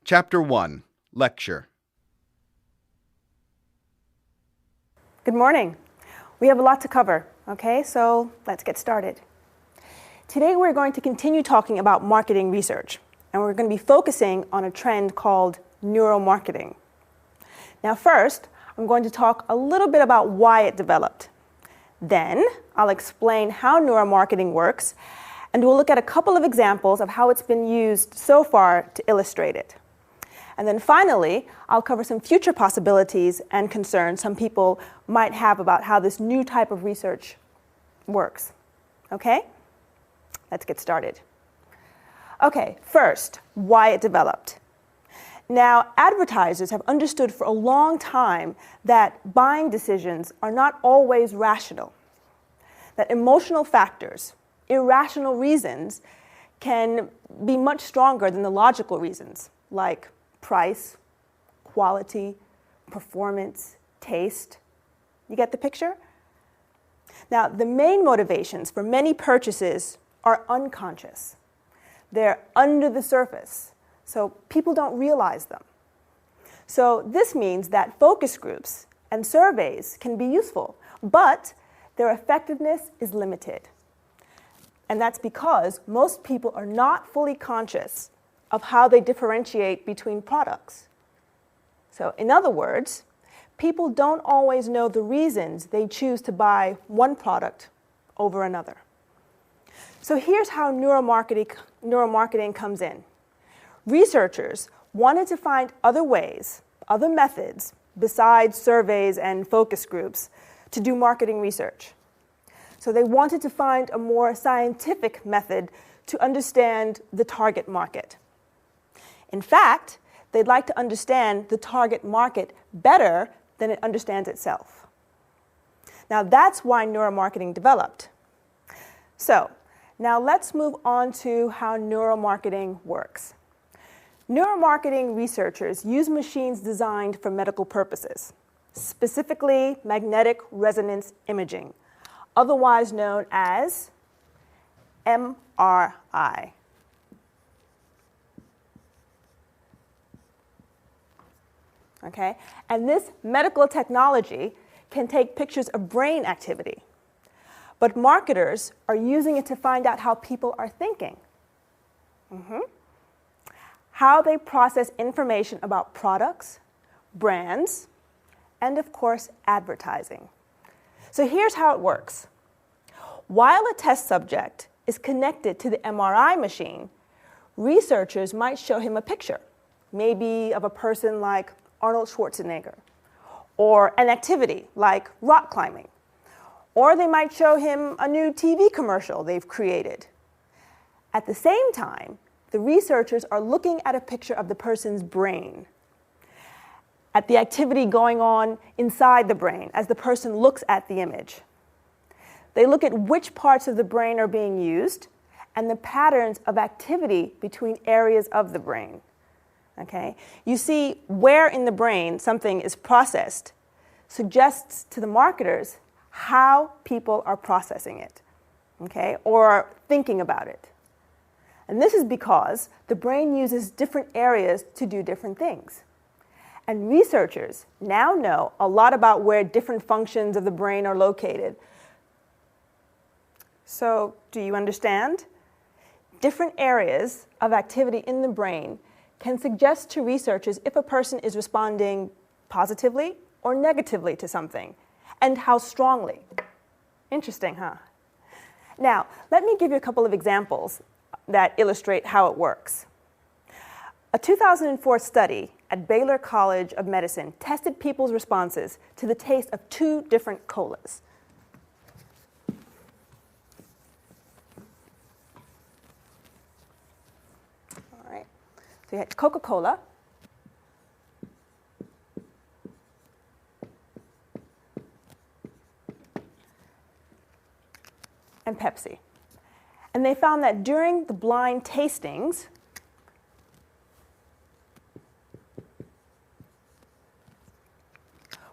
Chapter 1, Lecture. Good morning. We have a lot to cover, okay? So let's get started. Today we're going to continue talking about marketing research, and we're going to be focusing on a trend called neuromarketing. Now first, I'm going to talk a little bit about why it developed. Then I'll explain how neuromarketing works, and we'll look at a couple of examples of how it's been used so far to illustrate it. And then finally, I'll cover some future possibilities and concerns some people might have about how this new type of research works. Okay? Let's get started. Okay, first, why it developed. Now, advertisers have understood for a long time that buying decisions are not always rational, that emotional factors, irrational reasons, can be much stronger than the logical reasons, like price, quality, performance, taste. You get the picture? Now, the main motivations for many purchases are unconscious. They're under the surface, so people don't realize them. So this means that focus groups and surveys can be useful, but their effectiveness is limited. And that's because most people are not fully conscious of how they differentiate between products. So in other words, people don't always know the reasons they choose to buy one product over another. So here's how neuromarketing comes in. Researchers wanted to find other ways, other methods, besides surveys and focus groups, to do marketing research. So they wanted to find a more scientific method to understand the target market. In fact, they'd like to understand the target market better than it understands itself. Now that's why neuromarketing developed. So now let's move on to how neuromarketing works. Neuromarketing researchers use machines designed for medical purposes, specifically magnetic resonance imaging, otherwise known as MRI. Okay? And this medical technology can take pictures of brain activity. But marketers are using it to find out how people are thinking. How they process information about products, brands, and of course, advertising. So here's how it works. While a test subject is connected to the MRI machine, researchers might show him a picture, maybe of a person like Arnold Schwarzenegger, or an activity like rock climbing. Or they might show him a new TV commercial they've created. At the same time, the researchers are looking at a picture of the person's brain, at the activity going on inside the brain as the person looks at the image. They look at which parts of the brain are being used and the patterns of activity between areas of the brain. Okay? You see, where in the brain something is processed suggests to the marketers how people are processing it, okay, or thinking about it. And this is because the brain uses different areas to do different things. And researchers now know a lot about where different functions of the brain are located. So, do you understand? Different areas of activity in the brain can suggest to researchers if a person is responding positively or negatively to something, and how strongly. Interesting, huh? Now, let me give you a couple of examples that illustrate how it works. A 2004 study at Baylor College of Medicine tested people's responses to the taste of two different colas. All right, so you had Coca-Cola, and Pepsi. And they found that during the blind tastings,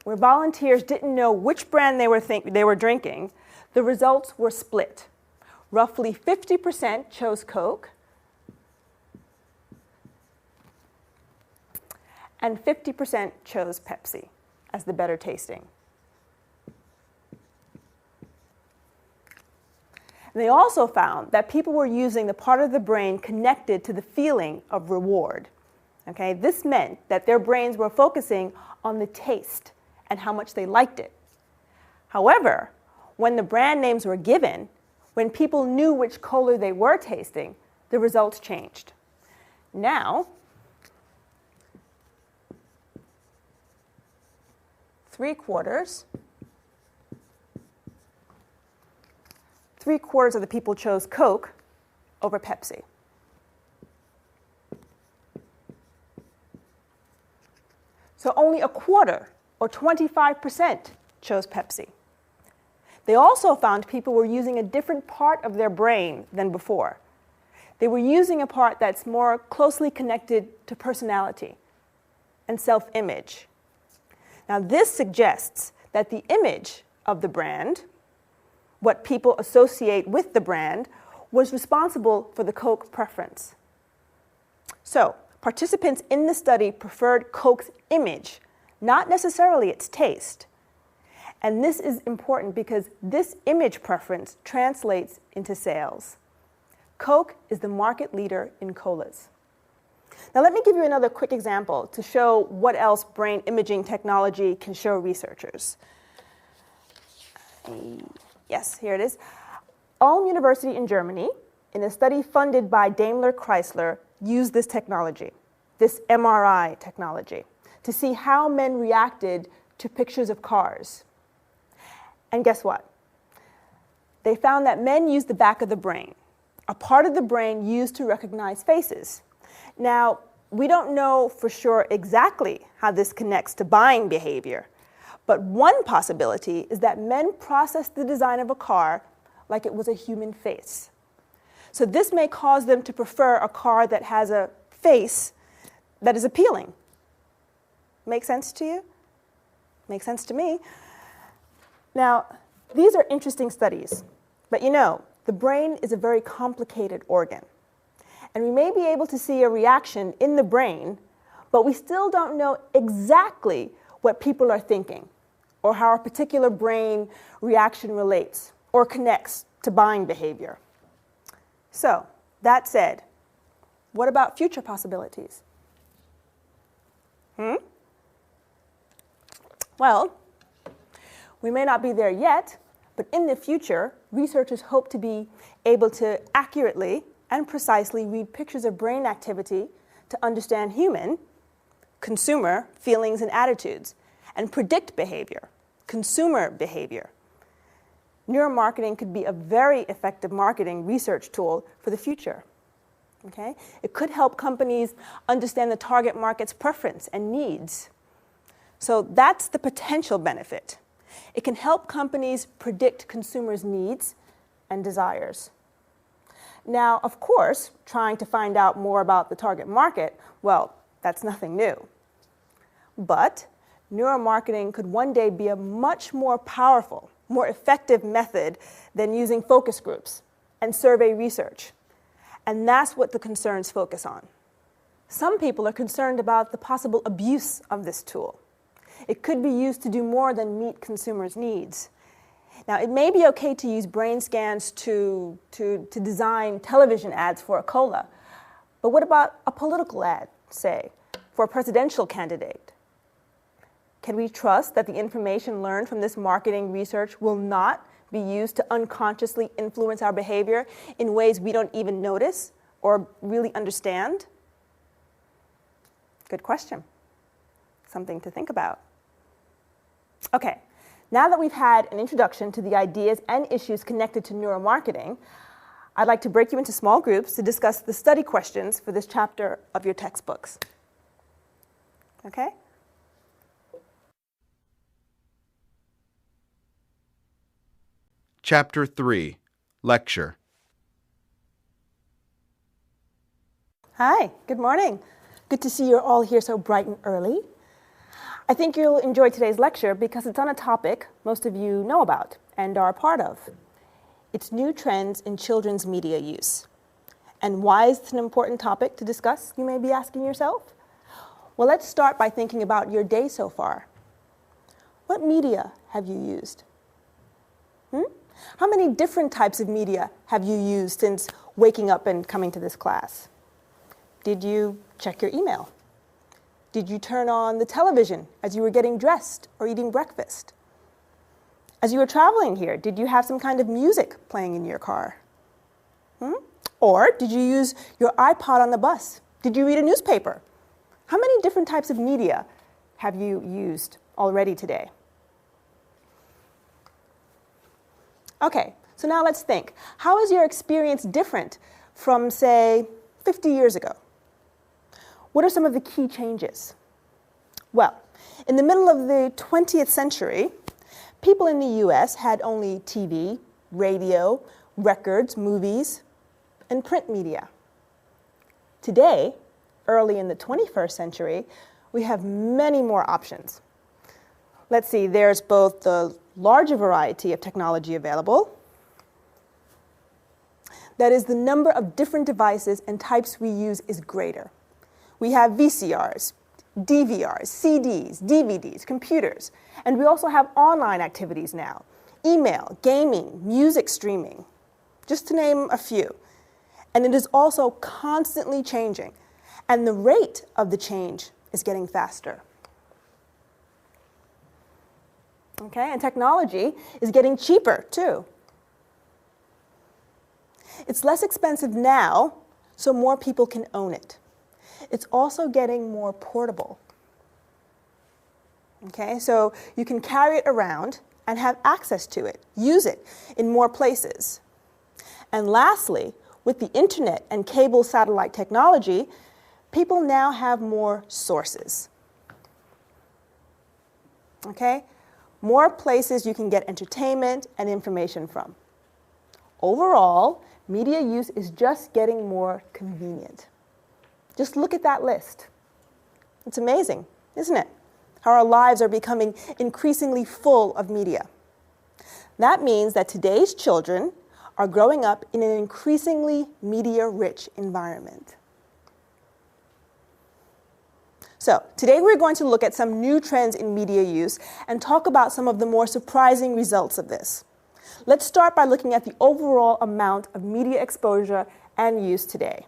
where volunteers didn't know which brand they were drinking, the results were split. Roughly 50% chose Coke, and 50% chose Pepsi as the better tasting. They also found that people were using the part of the brain connected to the feeling of reward. Okay? This meant that their brains were focusing on the taste and how much they liked it. However, when the brand names were given, when people knew which cola they were tasting, the results changed. Now, three-quarters of the people chose Coke over Pepsi. So only a quarter, or 25%, chose Pepsi. They also found people were using a different part of their brain than before. They were using a part that's more closely connected to personality and self-image. Now, this suggests that the image of the brand, what people associate with the brand, was responsible for the Coke preference. So, participants in the study preferred Coke's image, not necessarily its taste. And this is important because this image preference translates into sales. Coke is the market leader in colas. Now, let me give you another quick example to show what else brain imaging technology can show researchers. Yes, here it is. Ulm University in Germany, in a study funded by Daimler Chrysler, used this technology, this MRI technology, to see how men reacted to pictures of cars. And guess what? They found that men used the back of the brain, a part of the brain used to recognize faces. Now, we don't know for sure exactly how this connects to buying behavior, but one possibility is that men process the design of a car like it was a human face. So this may cause them to prefer a car that has a face that is appealing. Make sense to you? Makes sense to me. Now, these are interesting studies, but you know, the brain is a very complicated organ. And we may be able to see a reaction in the brain, but we still don't know exactly what people are thinking or how a particular brain reaction relates or connects to buying behavior. So, that said, what about future possibilities? Well, we may not be there yet, but in the future, researchers hope to be able to accurately and precisely read pictures of brain activity to understand human, consumer feelings and attitudes, and predict behavior, consumer behavior. Neuromarketing could be a very effective marketing research tool for the future. Okay? It could help companies understand the target market's preference and needs. So that's the potential benefit. It can help companies predict consumers' needs and desires. Now, of course, trying to find out more about the target market, well, that's nothing new. But neuromarketing could one day be a much more powerful, more effective method than using focus groups and survey research. And that's what the concerns focus on. Some people are concerned about the possible abuse of this tool. It could be used to do more than meet consumers' needs. Now, it may be okay to use brain scans to design television ads for a cola, but what about a political ad, say, for a presidential candidate? Can we trust that the information learned from this marketing research will not be used to unconsciously influence our behavior in ways we don't even notice or really understand? Good question. Something to think about. Okay, now that we've had an introduction to the ideas and issues connected to neuromarketing, I'd like to break you into small groups to discuss the study questions for this chapter of your textbooks. Okay? Chapter 3, Lecture. Hi, good morning. Good to see you're all here so bright and early. I think you'll enjoy today's lecture because it's on a topic most of you know about and are a part of. It's new trends in children's media use. And why is it an important topic to discuss, you may be asking yourself? Well, let's start by thinking about your day so far. What media have you used? How many different types of media have you used since waking up and coming to this class? Did you check your email? Did you turn on the television as you were getting dressed or eating breakfast? As you were traveling here, did you have some kind of music playing in your car? Or did you use your iPod on the bus? Did you read a newspaper? How many different types of media have you used already today? Okay, so now let's think. How is your experience different from, say, 50 years ago? What are some of the key changes? Well, in the middle of the 20th century, people in the US had only TV, radio, records, movies, and print media. Today, early in the 21st century, we have many more options. Let's see, there's both the larger variety of technology available. That is, the number of different devices and types we use is greater. We have VCRs, DVRs, CDs, DVDs, computers, and we also have online activities now. Email, gaming, music streaming, just to name a few. And it is also constantly changing, and the rate of the change is getting faster. Okay, and technology is getting cheaper too. It's less expensive now, so more people can own it. It's also getting more portable. Okay, so you can carry it around and have access to it, use it in more places. And lastly, with the internet and cable satellite technology, people now have more sources. Okay? More places you can get entertainment and information from. Overall, media use is just getting more convenient. Just look at that list. It's amazing, isn't it? How our lives are becoming increasingly full of media. That means that today's children are growing up in an increasingly media-rich environment. So, today we're going to look at some new trends in media use and talk about some of the more surprising results of this. Let's start by looking at the overall amount of media exposure and use today.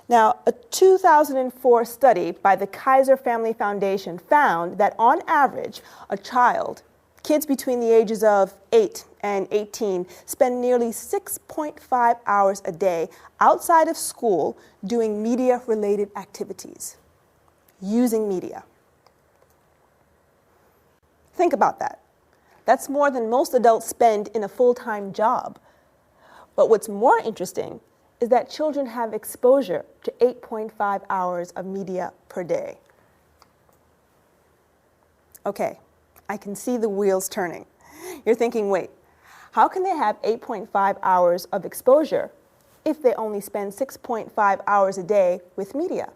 Now, a 2004 study by the Kaiser Family Foundation found that on average, a child, kids between the ages of 8 and 18, spend nearly 6.5 hours a day outside of school doing media-related activities, using media. Think about that. That's more than most adults spend in a full-time job. But what's more interesting is that children have exposure to 8.5 hours of media per day. Okay, I can see the wheels turning. You're thinking, wait, how can they have 8.5 hours of exposure if they only spend 6.5 hours a day with media?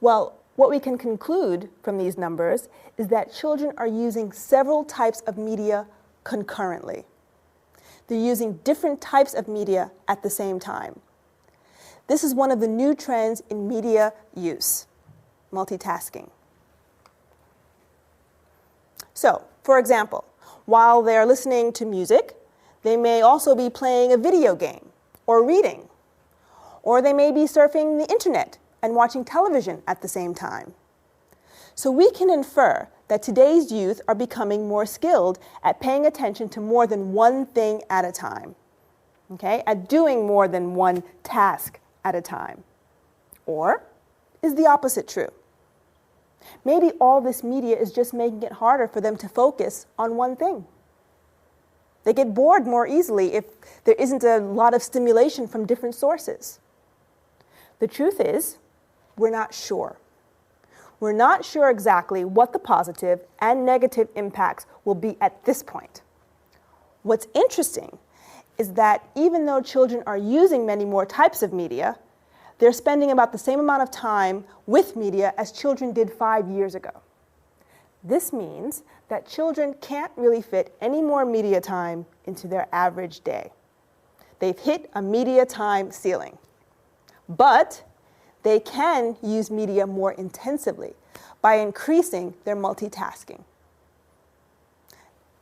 Well, what we can conclude from these numbers is that children are using several types of media concurrently. They're using different types of media at the same time. This is one of the new trends in media use, multitasking. So, for example, while they're listening to music, they may also be playing a video game or reading, or they may be surfing the internet and watching television at the same time. So we can infer that today's youth are becoming more skilled at paying attention to more than one thing at a time, okay? At doing more than one task at a time. Or is the opposite true? Maybe all this media is just making it harder for them to focus on one thing. They get bored more easily if there isn't a lot of stimulation from different sources. The truth is, we're not sure. We're not sure exactly what the positive and negative impacts will be at this point. What's interesting is that even though children are using many more types of media, they're spending about the same amount of time with media as children did 5 years ago. This means that children can't really fit any more media time into their average day. They've hit a media time ceiling. But they can use media more intensively by increasing their multitasking.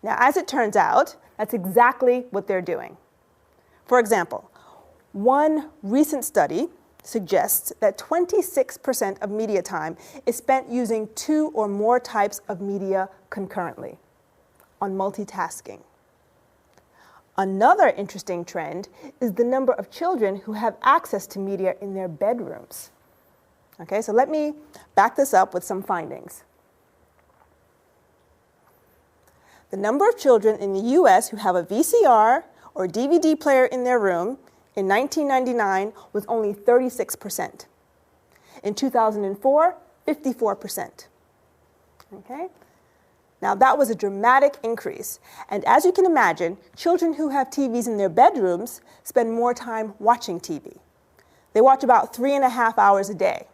Now, as it turns out, that's exactly what they're doing. For example, one recent study suggests that 26% of media time is spent using 2 or more types of media concurrently, on multitasking. Another interesting trend is the number of children who have access to media in their bedrooms. Okay, so let me back this up with some findings. The number of children in the US who have a VCR or DVD player in their room in 1999 was only 36%. In 2004, 54%. Okay? Now that was a dramatic increase, and as you can imagine, children who have TVs in their bedrooms spend more time watching TV. They watch about 3.5 hours a day.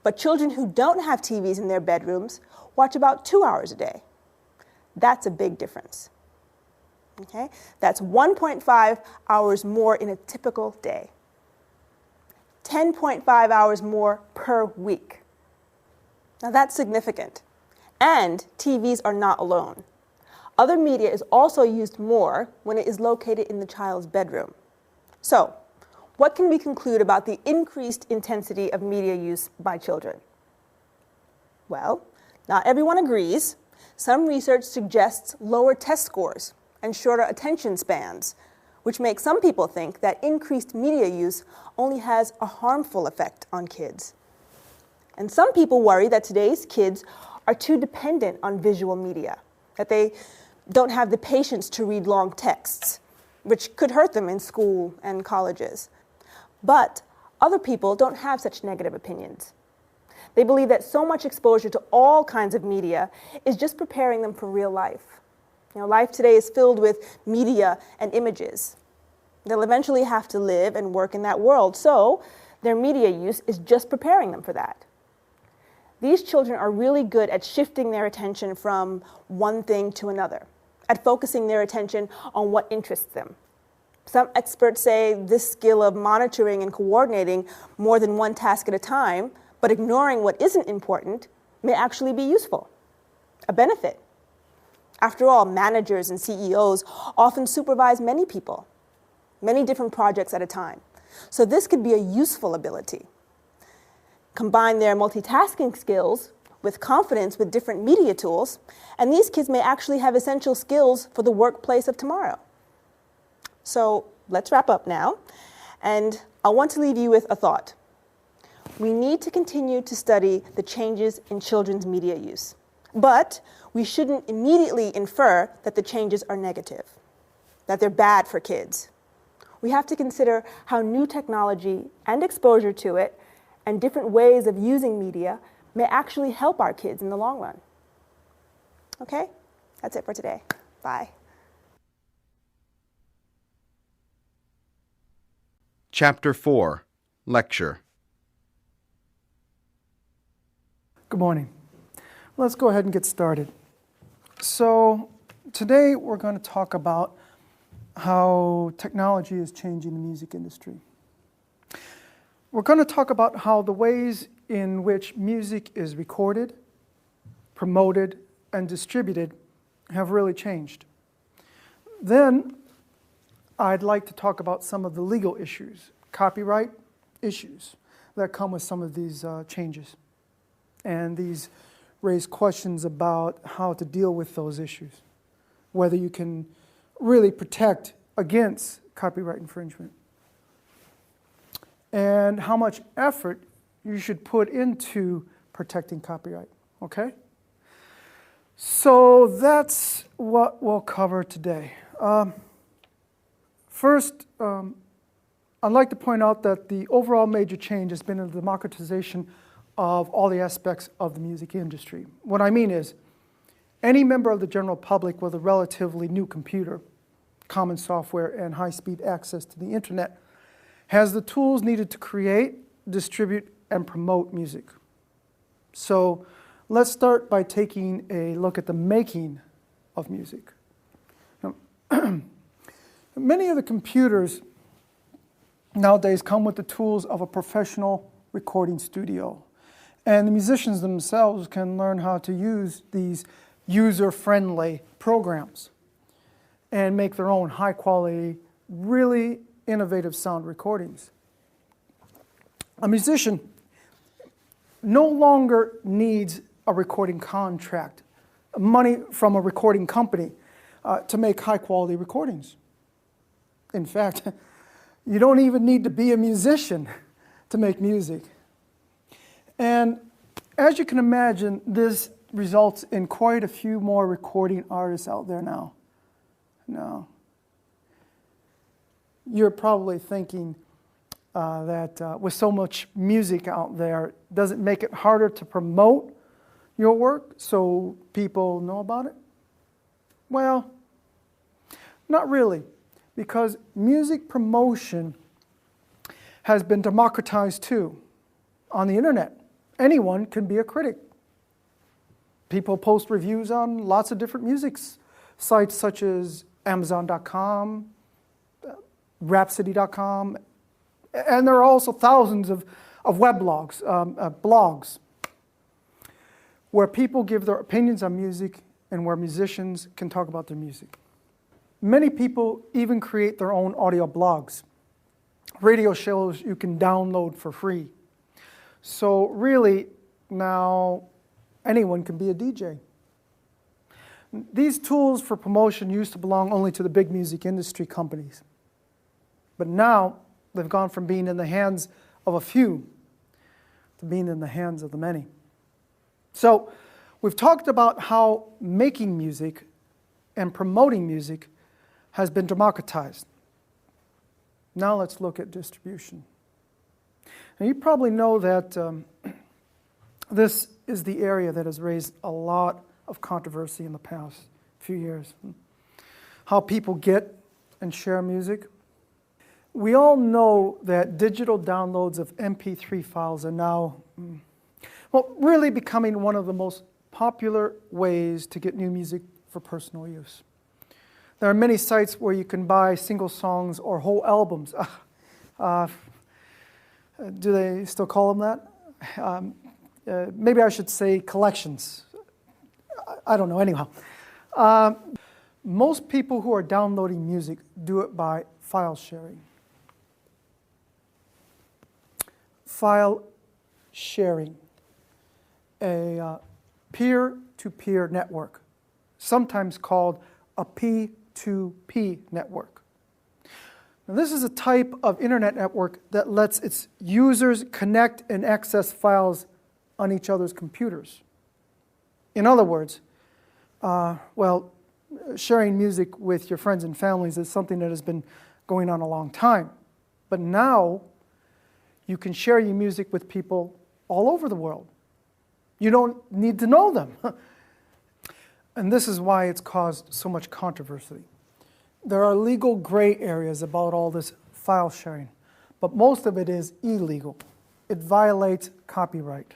But children who don't have TVs in their bedrooms watch about 2 hours a day. That's a big difference. Okay? That's 1.5 hours more in a typical day. 10.5 hours more per week. Now that's significant. And TVs are not alone. Other media is also used more when it is located in the child's bedroom. So, what can we conclude about the increased intensity of media use by children? Well, not everyone agrees. Some research suggests lower test scores and shorter attention spans, which makes some people think that increased media use only has a harmful effect on kids. And some people worry that today's kids are too dependent on visual media, that they don't have the patience to read long texts, which could hurt them in school and colleges. But other people don't have such negative opinions. They believe that so much exposure to all kinds of media is just preparing them for real life. You know, life today is filled with media and images. They'll eventually have to live and work in that world, so their media use is just preparing them for that. These children are really good at shifting their attention from one thing to another, at focusing their attention on what interests them. Some experts say this skill of monitoring and coordinating more than one task at a time, but ignoring what isn't important, may actually be useful, a benefit. After all, managers and CEOs often supervise many people, many different projects at a time. So this could be a useful ability. Combine their multitasking skills with confidence with different media tools, and these kids may actually have essential skills for the workplace of tomorrow. So let's wrap up now, and I want to leave you with a thought. We need to continue to study the changes in children's media use, but we shouldn't immediately infer that the changes are negative, that they're bad for kids. We have to consider how new technology and exposure to it and different ways of using media may actually help our kids in the long run. Okay, that's it for today. Bye. Chapter 4, Lecture. Good morning. Let's go ahead and get started. So today we're going to talk about how technology is changing the music industry. We're going to talk about how the ways in which music is recorded, promoted, and distributed have really changed. Then I'd like to talk about some of the legal issues, copyright issues that come with some of these changes. And these raise questions about how to deal with those issues, whether you can really protect against copyright infringement, and how much effort you should put into protecting copyright, okay? So that's what we'll cover today. First, I'd like to point out that the overall major change has been in the democratization of all the aspects of the music industry. What I mean is, any member of the general public with a relatively new computer, common software, and high-speed access to the internet has the tools needed to create, distribute, and promote music. So let's start by taking a look at the making of music. Now, many of the computers nowadays come with the tools of a professional recording studio. And the musicians themselves can learn how to use these user-friendly programs and make their own high-quality, really innovative sound recordings. A musician no longer needs a recording contract, money from a recording company to make high-quality recordings. In fact, you don't even need to be a musician to make music. And as you can imagine, this results in quite a few more recording artists out there now. Now, you're probably thinking that with so much music out there, does it make it harder to promote your work so people know about it? Well, not really, because music promotion has been democratized too. On the internet, anyone can be a critic. People post reviews on lots of different music sites such as Amazon.com, Rhapsody.com, and there are also thousands of weblogs, blogs, where people give their opinions on music and where musicians can talk about their music. Many people even create their own audio blogs, radio shows you can download for free. So really, now anyone can be a DJ. These tools for promotion used to belong only to the big music industry companies. But now, they've gone from being in the hands of a few to being in the hands of the many. So, we've talked about how making music and promoting music has been democratized. Now let's look at distribution. Now you probably know that this is the area that has raised a lot of controversy in the past few years. How people get and share music. We all know that digital downloads of MP3 files are now, really becoming one of the most popular ways to get new music for personal use. There are many sites where you can buy single songs or whole albums. Do they still call them that? Maybe I should say collections. I don't know, anyhow. Most people who are downloading music do it by file sharing. File sharing, a peer-to-peer network, sometimes called a P2P network. Now, this is a type of internet network that lets its users connect and access files on each other's computers. In other words, sharing music with your friends and families is something that has been going on a long time. But now, you can share your music with people all over the world. You don't need to know them. And this is why it's caused so much controversy. There are legal gray areas about all this file sharing, but most of it is illegal. It violates copyright.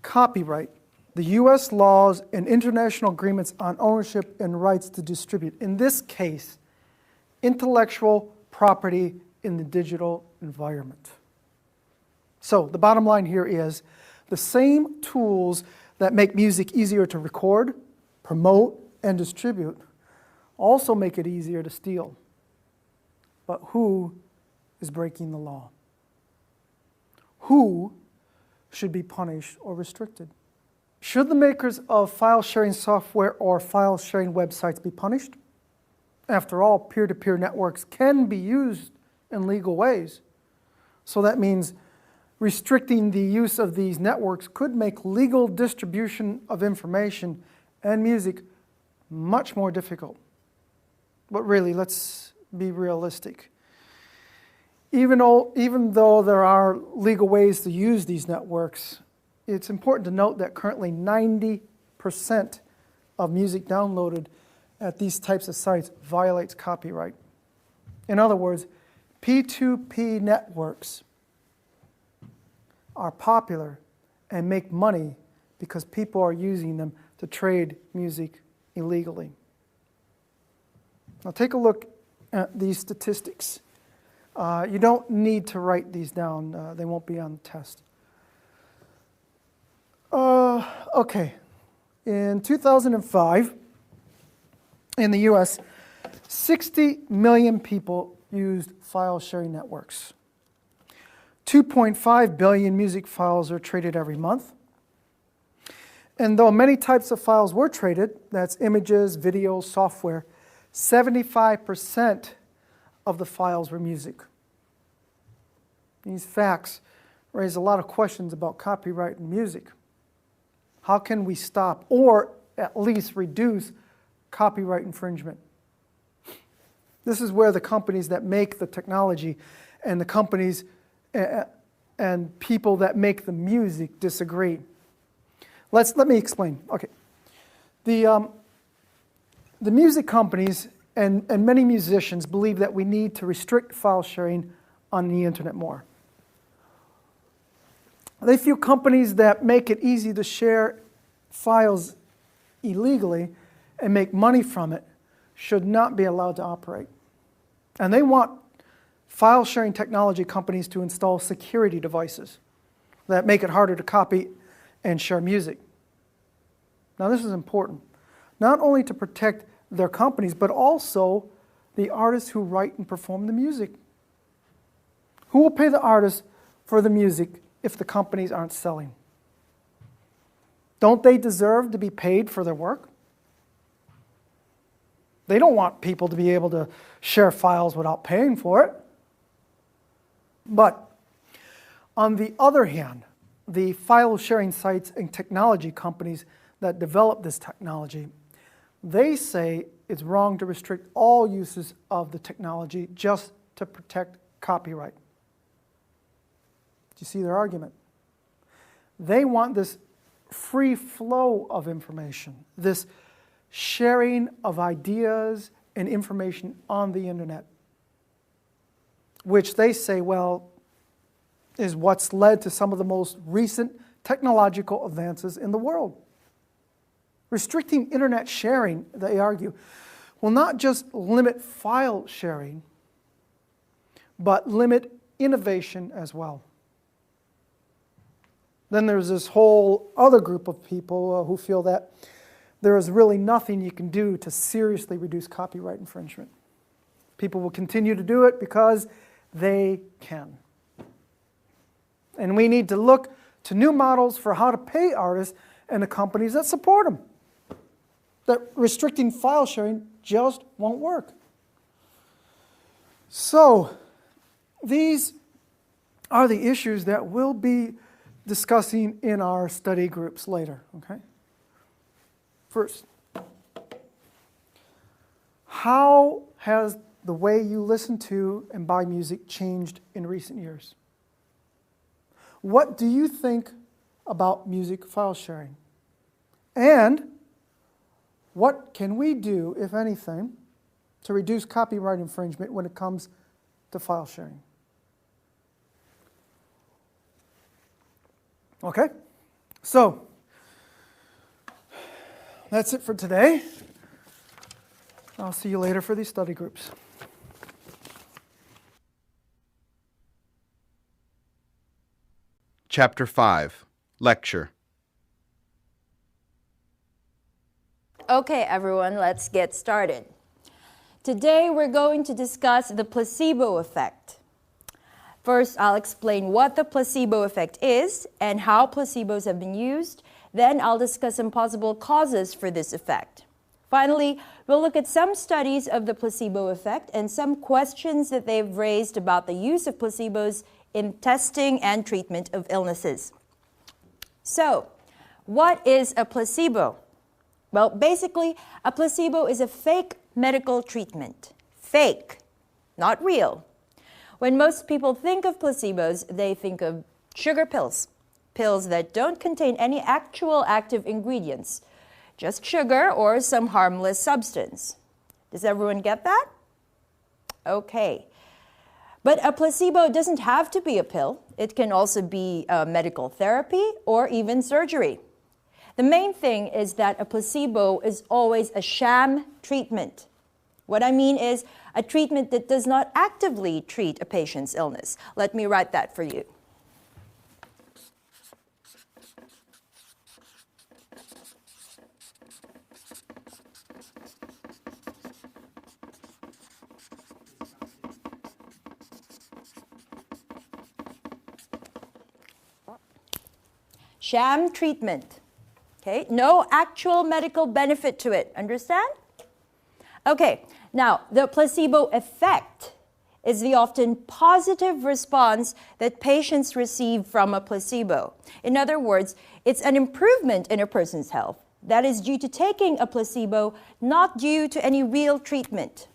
Copyright, the U.S. laws and international agreements on ownership and rights to distribute. In this case, intellectual property in the digital environment. So the bottom line here is the same tools that make music easier to record, promote, and distribute also make it easier to steal. But who is breaking the law? Who should be punished or restricted? Should the makers of file sharing software or file sharing websites be punished? After all, peer-to-peer networks can be used in legal ways. So that means restricting the use of these networks could make legal distribution of information and music much more difficult. But really, let's be realistic. Even though there are legal ways to use these networks, it's important to note that currently 90% of music downloaded at these types of sites violates copyright. In other words, P2P networks are popular and make money because people are using them to trade music illegally. Now take a look at these statistics. You don't need to write these down. They won't be on the test. Okay. In 2005, in the US, 60 million people used file sharing networks. 2.5 billion music files are traded every month. And though many types of files were traded, that's images, video, software, 75% of the files were music. These facts raise a lot of questions about copyright in music. How can we stop or at least reduce copyright infringement? This is where the companies that make the technology and the companies and people that make the music disagree. Let me explain. Okay, the music companies and many musicians believe that we need to restrict file sharing on the internet more. They feel companies that make it easy to share files illegally and make money from it should not be allowed to operate. And they want file sharing technology companies to install security devices that make it harder to copy and share music. Now this is important, not only to protect their companies, but also the artists who write and perform the music. Who will pay the artists for the music if the companies aren't selling? Don't they deserve to be paid for their work? They don't want people to be able to share files without paying for it. But on the other hand, the file sharing sites and technology companies that develop this technology, they say it's wrong to restrict all uses of the technology just to protect copyright. Do you see their argument? They want this free flow of information, this sharing of ideas and information on the internet, which they say, well, is what's led to some of the most recent technological advances in the world. Restricting internet sharing, they argue, will not just limit file sharing, but limit innovation as well. Then there's this whole other group of people who feel that there is really nothing you can do to seriously reduce copyright infringement. People will continue to do it because they can. And we need to look to new models for how to pay artists and the companies that support them. That restricting file sharing just won't work. So, these are the issues that we'll be discussing in our study groups later, okay? First, how has the way you listen to and buy music changed in recent years? What do you think about music file sharing? And what can we do, if anything, to reduce copyright infringement when it comes to file sharing? Okay, so that's it for today. I'll see you later for these study groups. Chapter 5, Lecture. Okay, everyone, let's get started. Today we're going to discuss the placebo effect. First, I'll explain what the placebo effect is and how placebos have been used. Then I'll discuss some possible causes for this effect. Finally, we'll look at some studies of the placebo effect and some questions that they've raised about the use of placebos in testing and treatment of illnesses. So, what is a placebo? Well, basically, a placebo is a fake medical treatment. Fake, not real. When most people think of placebos, they think of sugar pills. Pills that don't contain any actual active ingredients, just sugar or some harmless substance. Does everyone get that? Okay. But a placebo doesn't have to be a pill. It can also be medical therapy or even surgery. The main thing is that a placebo is always a sham treatment. What I mean is a treatment that does not actively treat a patient's illness. Let me write that for you. Sham treatment. Okay, no actual medical benefit to it. Understand? Okay, now the placebo effect is the often positive response that patients receive from a placebo. In other words, it's an improvement in a person's health that is due to taking a placebo, not due to any real treatment.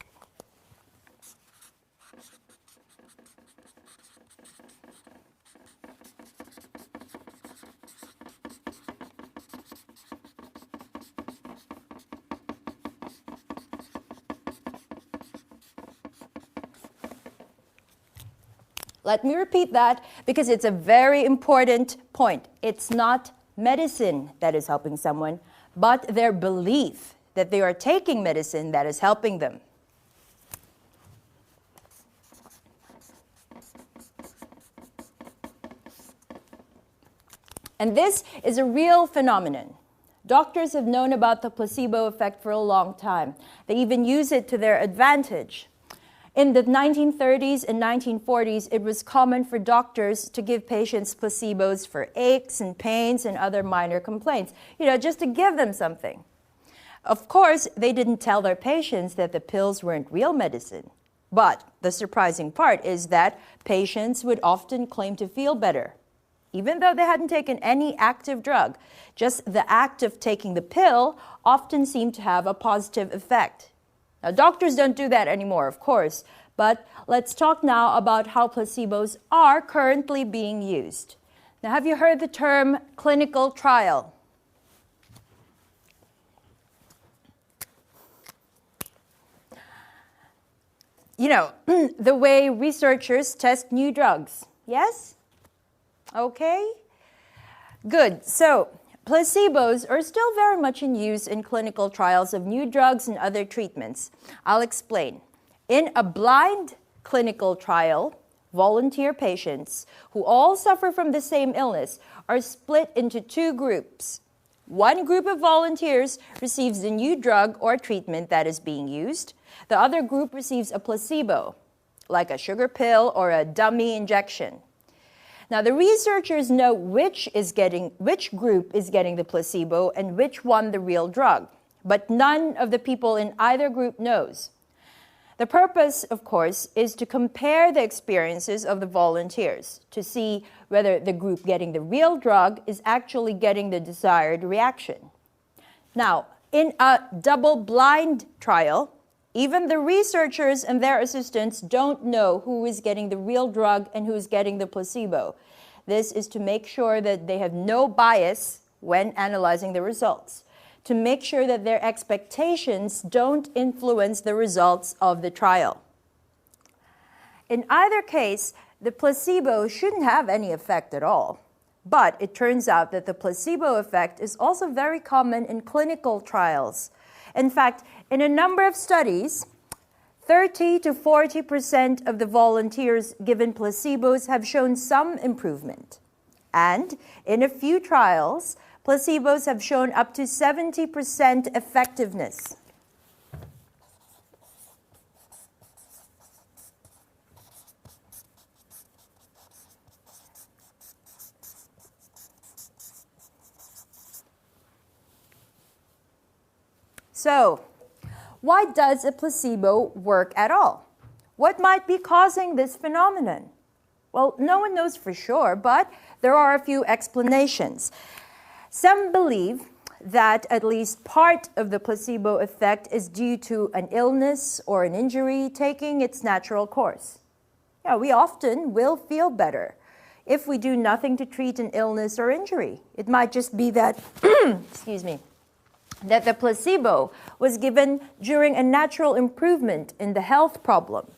Let me repeat that because it's a very important point. It's not medicine that is helping someone, but their belief that they are taking medicine that is helping them. And this is a real phenomenon. Doctors have known about the placebo effect for a long time. They even use it to their advantage. In the 1930s and 1940s, it was common for doctors to give patients placebos for aches and pains and other minor complaints, just to give them something. Of course, they didn't tell their patients that the pills weren't real medicine. But the surprising part is that patients would often claim to feel better, even though they hadn't taken any active drug. Just the act of taking the pill often seemed to have a positive effect. Now, doctors don't do that anymore, of course, but let's talk now about how placebos are currently being used. Now, have you heard the term clinical trial? The way researchers test new drugs, yes? Okay, good. So, placebos are still very much in use in clinical trials of new drugs and other treatments. I'll explain. In a blind clinical trial, volunteer patients who all suffer from the same illness are split into two groups. One group of volunteers receives the new drug or treatment that is being used. The other group receives a placebo, like a sugar pill or a dummy injection. Now, the researchers know which group is getting the placebo and which one the real drug, but none of the people in either group knows. The purpose, of course, is to compare the experiences of the volunteers to see whether the group getting the real drug is actually getting the desired reaction. Now, in a double-blind trial, even the researchers and their assistants don't know who is getting the real drug and who is getting the placebo. This is to make sure that they have no bias when analyzing the results, to make sure that their expectations don't influence the results of the trial. In either case, the placebo shouldn't have any effect at all. But it turns out that the placebo effect is also very common in clinical trials. In fact, in a number of studies, 30 to 40% of the volunteers given placebos have shown some improvement. And in a few trials, placebos have shown up to 70% effectiveness. So, why does a placebo work at all? What might be causing this phenomenon? Well, no one knows for sure, but there are a few explanations. Some believe that at least part of the placebo effect is due to an illness or an injury taking its natural course. Yeah, we often will feel better if we do nothing to treat an illness or injury. It might just be that, that the placebo was given during a natural improvement in the health problem.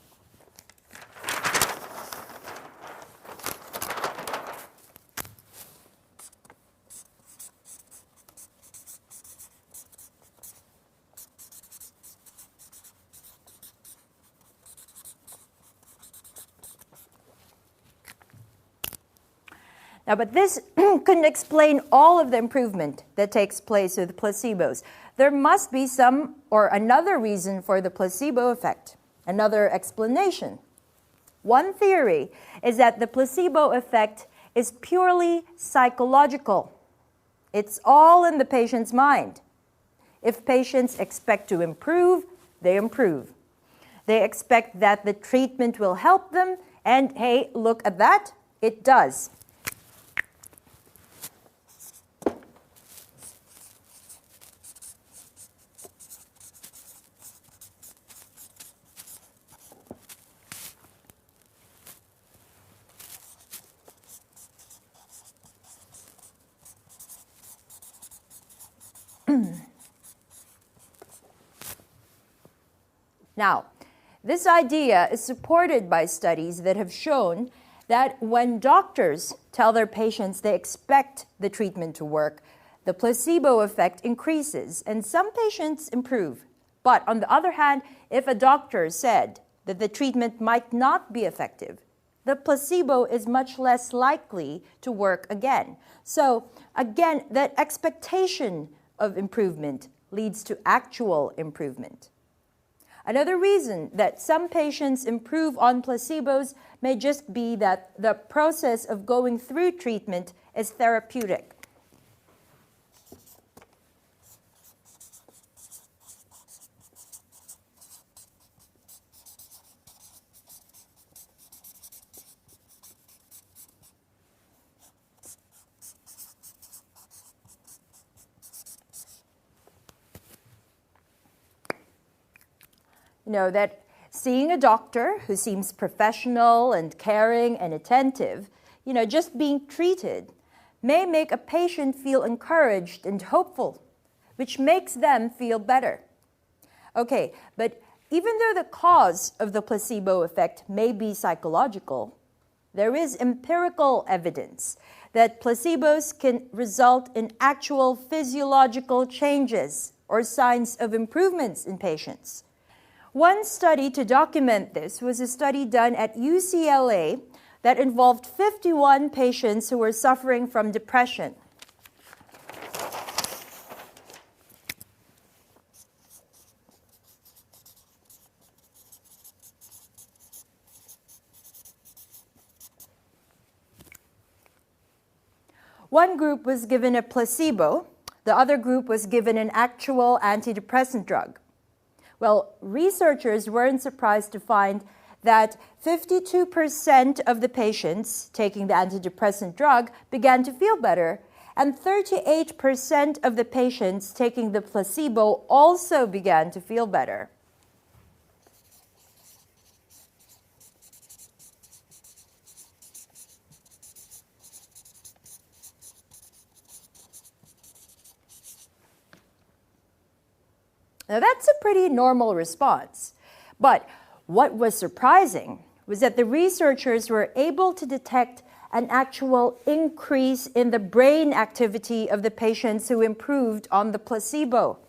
Now, but this couldn't explain all of the improvement that takes place with placebos. There must be some or another reason for the placebo effect, another explanation. One theory is that the placebo effect is purely psychological. It's all in the patient's mind. If patients expect to improve, they improve. They expect that the treatment will help them, and hey, look at that, it does. Now, this idea is supported by studies that have shown that when doctors tell their patients they expect the treatment to work, the placebo effect increases and some patients improve. But on the other hand, if a doctor said that the treatment might not be effective, the placebo is much less likely to work again. So again, that expectation of improvement leads to actual improvement. Another reason that some patients improve on placebos may just be that the process of going through treatment is therapeutic. You know, that seeing a doctor who seems professional and caring and attentive, you know, just being treated may make a patient feel encouraged and hopeful, which makes them feel better. Okay, but even though the cause of the placebo effect may be psychological, there is empirical evidence that placebos can result in actual physiological changes or signs of improvements in patients. One study to document this was a study done at UCLA that involved 51 patients who were suffering from depression. One group was given a placebo, the other group was given an actual antidepressant drug. Well, researchers weren't surprised to find that 52% of the patients taking the antidepressant drug began to feel better, and 38% of the patients taking the placebo also began to feel better. Now, that's a pretty normal response. But what was surprising was that the researchers were able to detect an actual increase in the brain activity of the patients who improved on the placebo.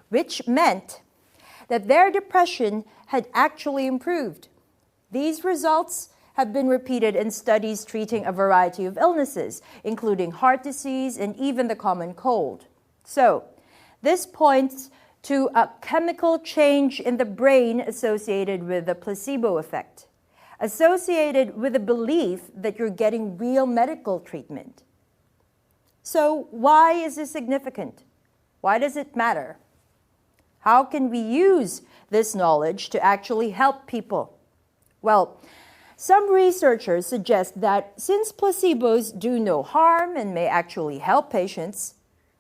Which meant that their depression had actually improved. These results have been repeated in studies treating a variety of illnesses, including heart disease and even the common cold. So, this points to a chemical change in the brain associated with the placebo effect, associated with the belief that you're getting real medical treatment. So, why is this significant? Why does it matter? How can we use this knowledge to actually help people? Well, some researchers suggest that since placebos do no harm and may actually help patients,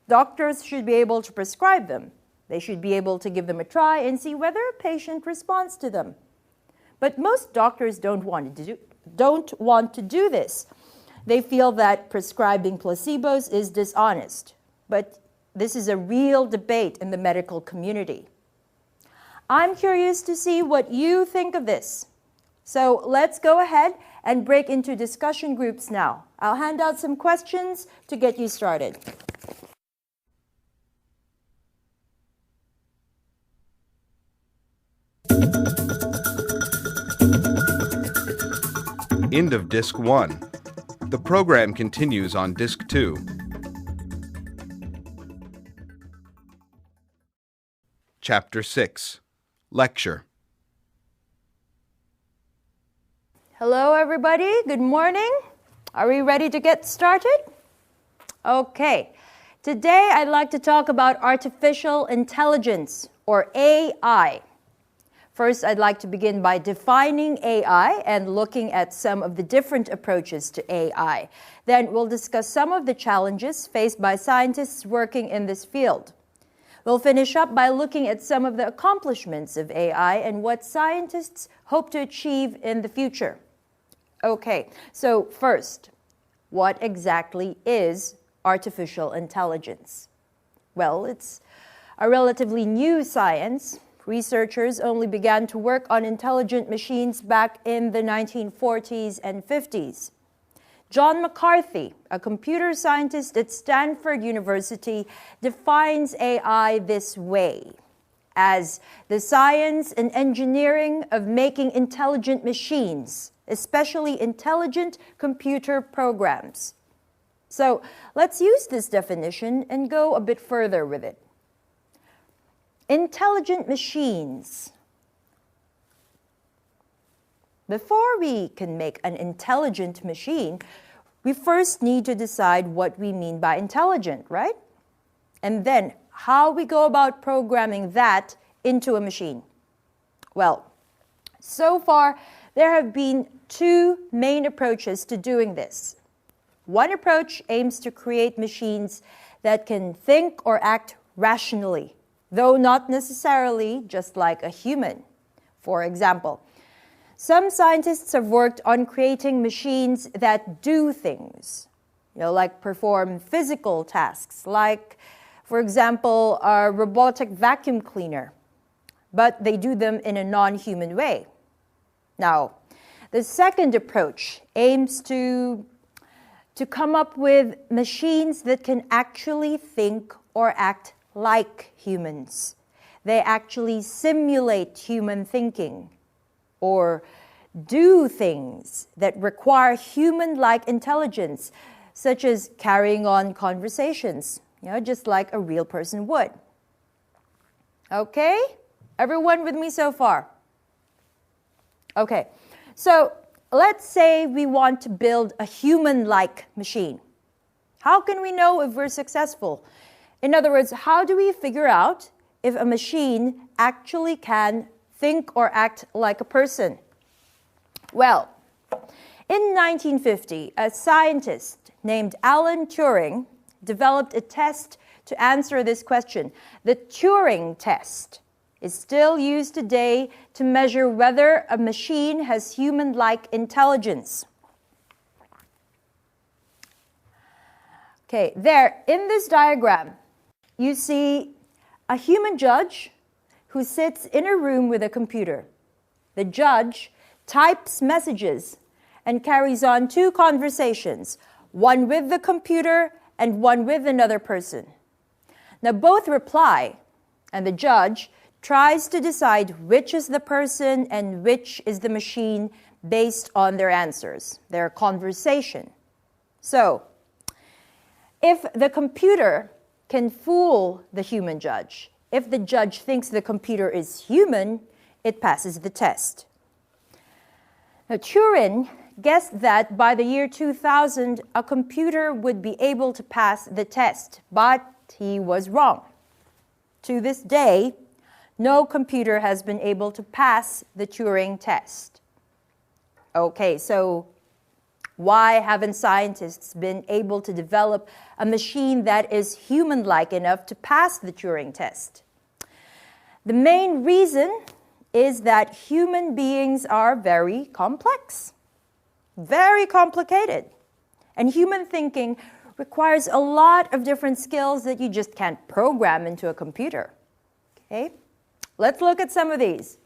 doctors should be able to prescribe them. They should be able to give them a try and see whether a patient responds to them. But most doctors don't want to do this. They feel that prescribing placebos is dishonest. But this is a real debate in the medical community. I'm curious to see what you think of this. So let's go ahead and break into discussion groups now. I'll hand out some questions to get you started. End of Disc 1. The program continues on Disc 2. Chapter 6. Lecture. Hello, everybody. Good morning. Are we ready to get started? Okay. Today, I'd like to talk about artificial intelligence, or AI. First, I'd like to begin by defining AI and looking at some of the different approaches to AI. Then we'll discuss some of the challenges faced by scientists working in this field. We'll finish up by looking at some of the accomplishments of AI and what scientists hope to achieve in the future. Okay, so first, what exactly is artificial intelligence? Well, it's a relatively new science. Researchers only began to work on intelligent machines back in the 1940s and 50s. John McCarthy, a computer scientist at Stanford University, defines AI this way: as the science and engineering of making intelligent machines, especially intelligent computer programs. So let's use this definition and go a bit further with it. Intelligent machines. Before we can make an intelligent machine, we first need to decide what we mean by intelligent, right? And then how we go about programming that into a machine. Well, so far, there have been two main approaches to doing this. One approach aims to create machines that can think or act rationally, though not necessarily just like a human. For example, some scientists have worked on creating machines that do things, like perform physical tasks, like, for example, a robotic vacuum cleaner, but they do them in a non-human way. Now, the second approach aims to come up with machines that can actually think or act like humans. They actually simulate human thinking or do things that require human-like intelligence, such as carrying on conversations, just like a real person would. Okay? Everyone with me so far? Okay, so let's say we want to build a human-like machine. How can we know if we're successful? In other words, how do we figure out if a machine actually can think or act like a person? Well, in 1950, a scientist named Alan Turing developed a test to answer this question. The Turing test is still used today to measure whether a machine has human-like intelligence. Okay, there, in this diagram, you see a human judge who sits in a room with a computer. The judge types messages and carries on two conversations, one with the computer and one with another person. Now both reply, and the judge tries to decide which is the person and which is the machine based on their answers, their conversation. So, if the computer can fool the human judge, if the judge thinks the computer is human, it passes the test. Now, Turing guessed that by the year 2000, a computer would be able to pass the test, but he was wrong. To this day, no computer has been able to pass the Turing test. Okay, so why haven't scientists been able to develop a machine that is human-like enough to pass the Turing test? The main reason is that human beings are very complex, very complicated. And human thinking requires a lot of different skills that you just can't program into a computer. Okay? Let's look at some of these.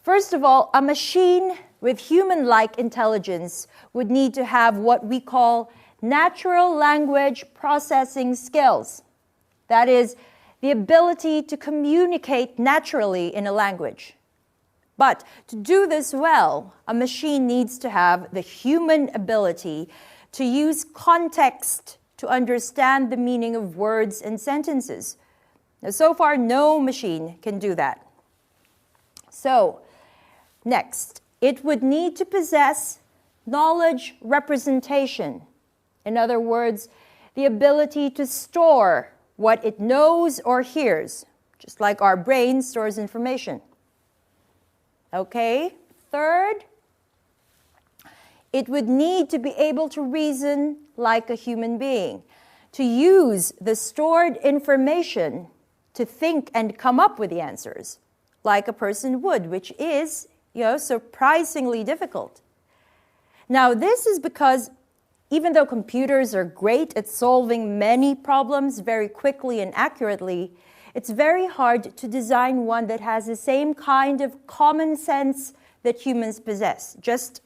First of all, a machine with human-like intelligence would need to have what we call natural language processing skills. That is, the ability to communicate naturally in a language. But to do this well, a machine needs to have the human ability to use context to understand the meaning of words and sentences. Now, so far, no machine can do that. So, next, it would need to possess knowledge representation. In other words, the ability to store what it knows or hears, just like our brain stores information. Okay, third, it would need to be able to reason like a human being, to use the stored information to think and come up with the answers, like a person would, which is, surprisingly difficult. Now, this is because even though computers are great at solving many problems very quickly and accurately, it's very hard to design one that has the same kind of common sense that humans possess. Just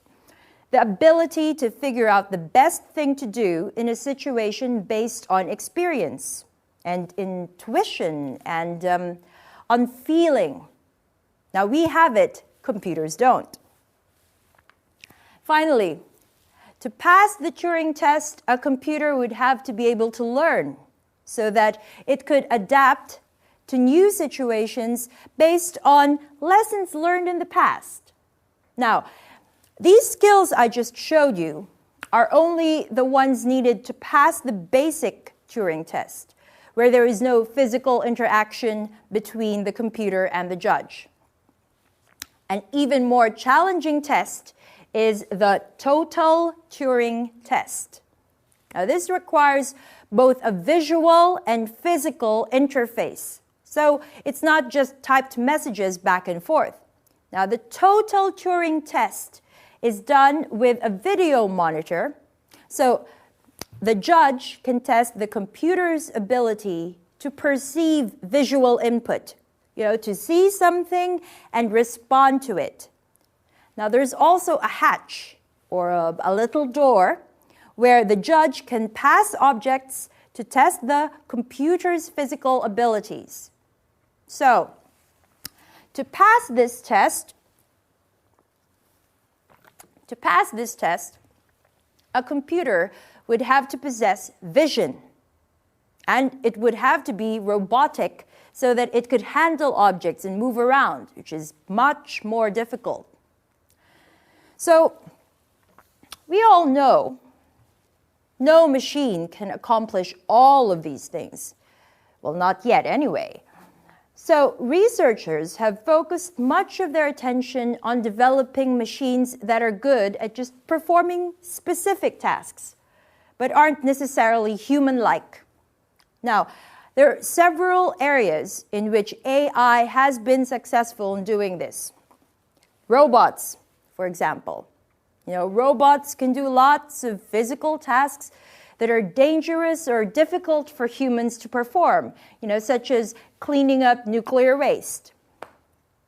the ability to figure out the best thing to do in a situation based on experience and intuition and on feeling. Now, we have it, computers don't. Finally, to pass the Turing test, a computer would have to be able to learn so that it could adapt to new situations based on lessons learned in the past. Now, these skills I just showed you are only the ones needed to pass the basic Turing test, where there is no physical interaction between the computer and the judge. An even more challenging test is the total Turing test. Now, this requires both a visual and physical interface. So it's not just typed messages back and forth. Now, the total Turing test is done with a video monitor. So the judge can test the computer's ability to perceive visual input, to see something and respond to it. Now, there's also a hatch or a little door where the judge can pass objects to test the computer's physical abilities. So, to pass this test, a computer would have to possess vision, and it would have to be robotic so that it could handle objects and move around, which is much more difficult. So, we all know no machine can accomplish all of these things. Well, not yet anyway. So, researchers have focused much of their attention on developing machines that are good at just performing specific tasks, but aren't necessarily human-like. Now, there are several areas in which AI has been successful in doing this. Robots, for example. Robots can do lots of physical tasks that are dangerous or difficult for humans to perform, such as cleaning up nuclear waste.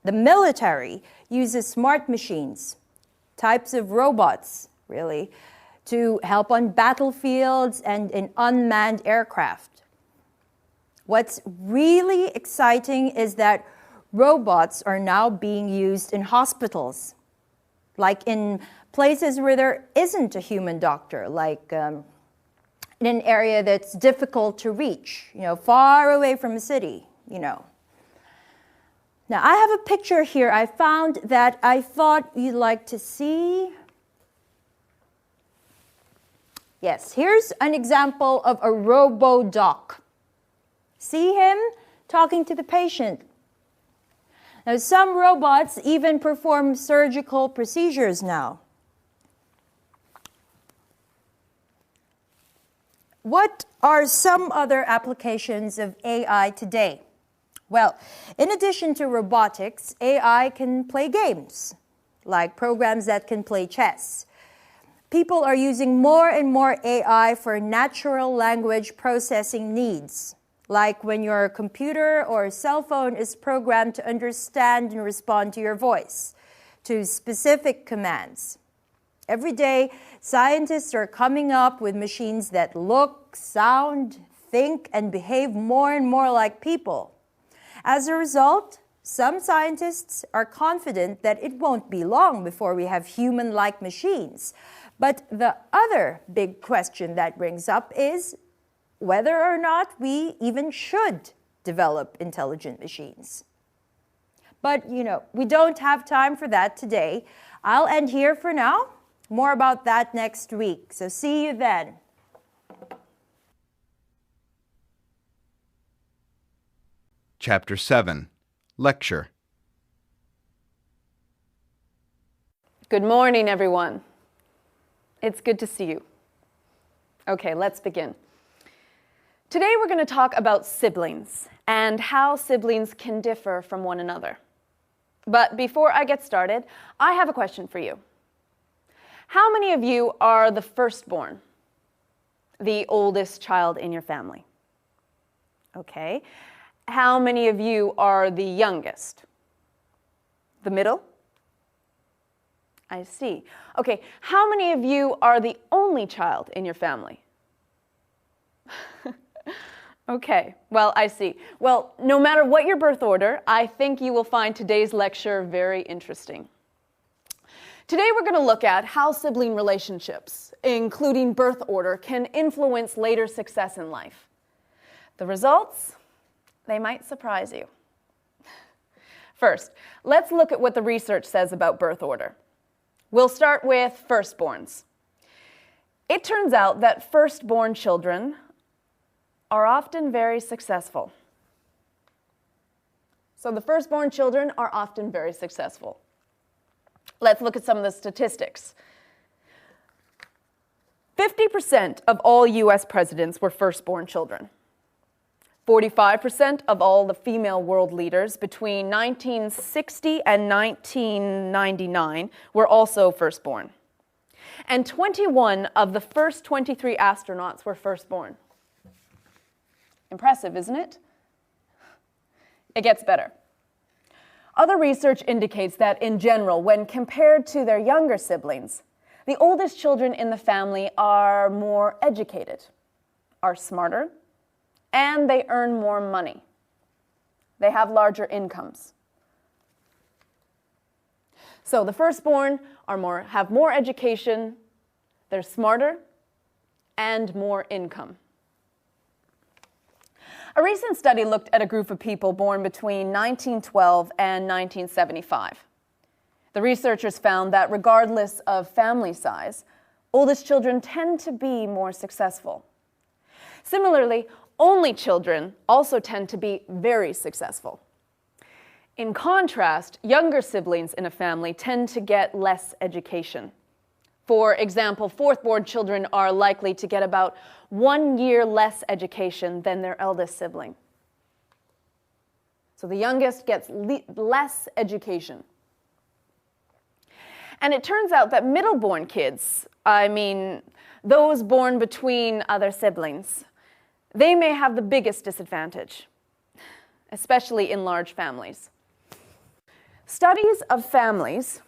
The military uses smart machines, types of robots, really, to help on battlefields and in unmanned aircraft. What's really exciting is that robots are now being used in hospitals, like in places where there isn't a human doctor, like in an area that's difficult to reach, far away from a city, Now, I have a picture here I found that I thought you'd like to see. Yes, here's an example of a robo-doc. See him talking to the patient. Now, some robots even perform surgical procedures now. What are some other applications of AI today? Well, in addition to robotics, AI can play games, like programs that can play chess. People are using more and more AI for natural language processing needs, like when your computer or cell phone is programmed to understand and respond to your voice, to specific commands. Every day, scientists are coming up with machines that look, sound, think and behave more and more like people. As a result, some scientists are confident that it won't be long before we have human-like machines. But the other big question that brings up is whether or not we even should develop intelligent machines. But, we don't have time for that today. I'll end here for now. More about that next week. So see you then. Chapter 7, Lecture. Good morning, everyone. It's good to see you. Okay, let's begin. Today we're going to talk about siblings and how siblings can differ from one another. But before I get started, I have a question for you. How many of you are the firstborn, the oldest child in your family? Okay. How many of you are the youngest? The middle? I see. Okay, how many of you are the only child in your family? Okay, well, I see. Well, no matter what your birth order, I think you will find today's lecture very interesting. Today we're going to look at how sibling relationships, including birth order, can influence later success in life. The results? They might surprise you. First, let's look at what the research says about birth order. We'll start with firstborns. It turns out that firstborn children are often very successful. So the firstborn children are often very successful. Let's look at some of the statistics. 50% of all US presidents were firstborn children. 45% of all the female world leaders between 1960 and 1999 were also firstborn. And 21 of the first 23 astronauts were firstborn. Impressive, isn't it? It gets better. Other research indicates that in general, when compared to their younger siblings, the oldest children in the family are more educated, are smarter, and they earn more money. They have larger incomes. So the firstborn have more education, they're smarter, and more income. A recent study looked at a group of people born between 1912 and 1975. The researchers found that regardless of family size, oldest children tend to be more successful. Similarly, only children also tend to be very successful. In contrast, younger siblings in a family tend to get less education. For example, fourth-born children are likely to get about 1 year less education than their eldest sibling. So the youngest gets less education. And it turns out that middle-born kids, those born between other siblings, they may have the biggest disadvantage, especially in large families. Studies of families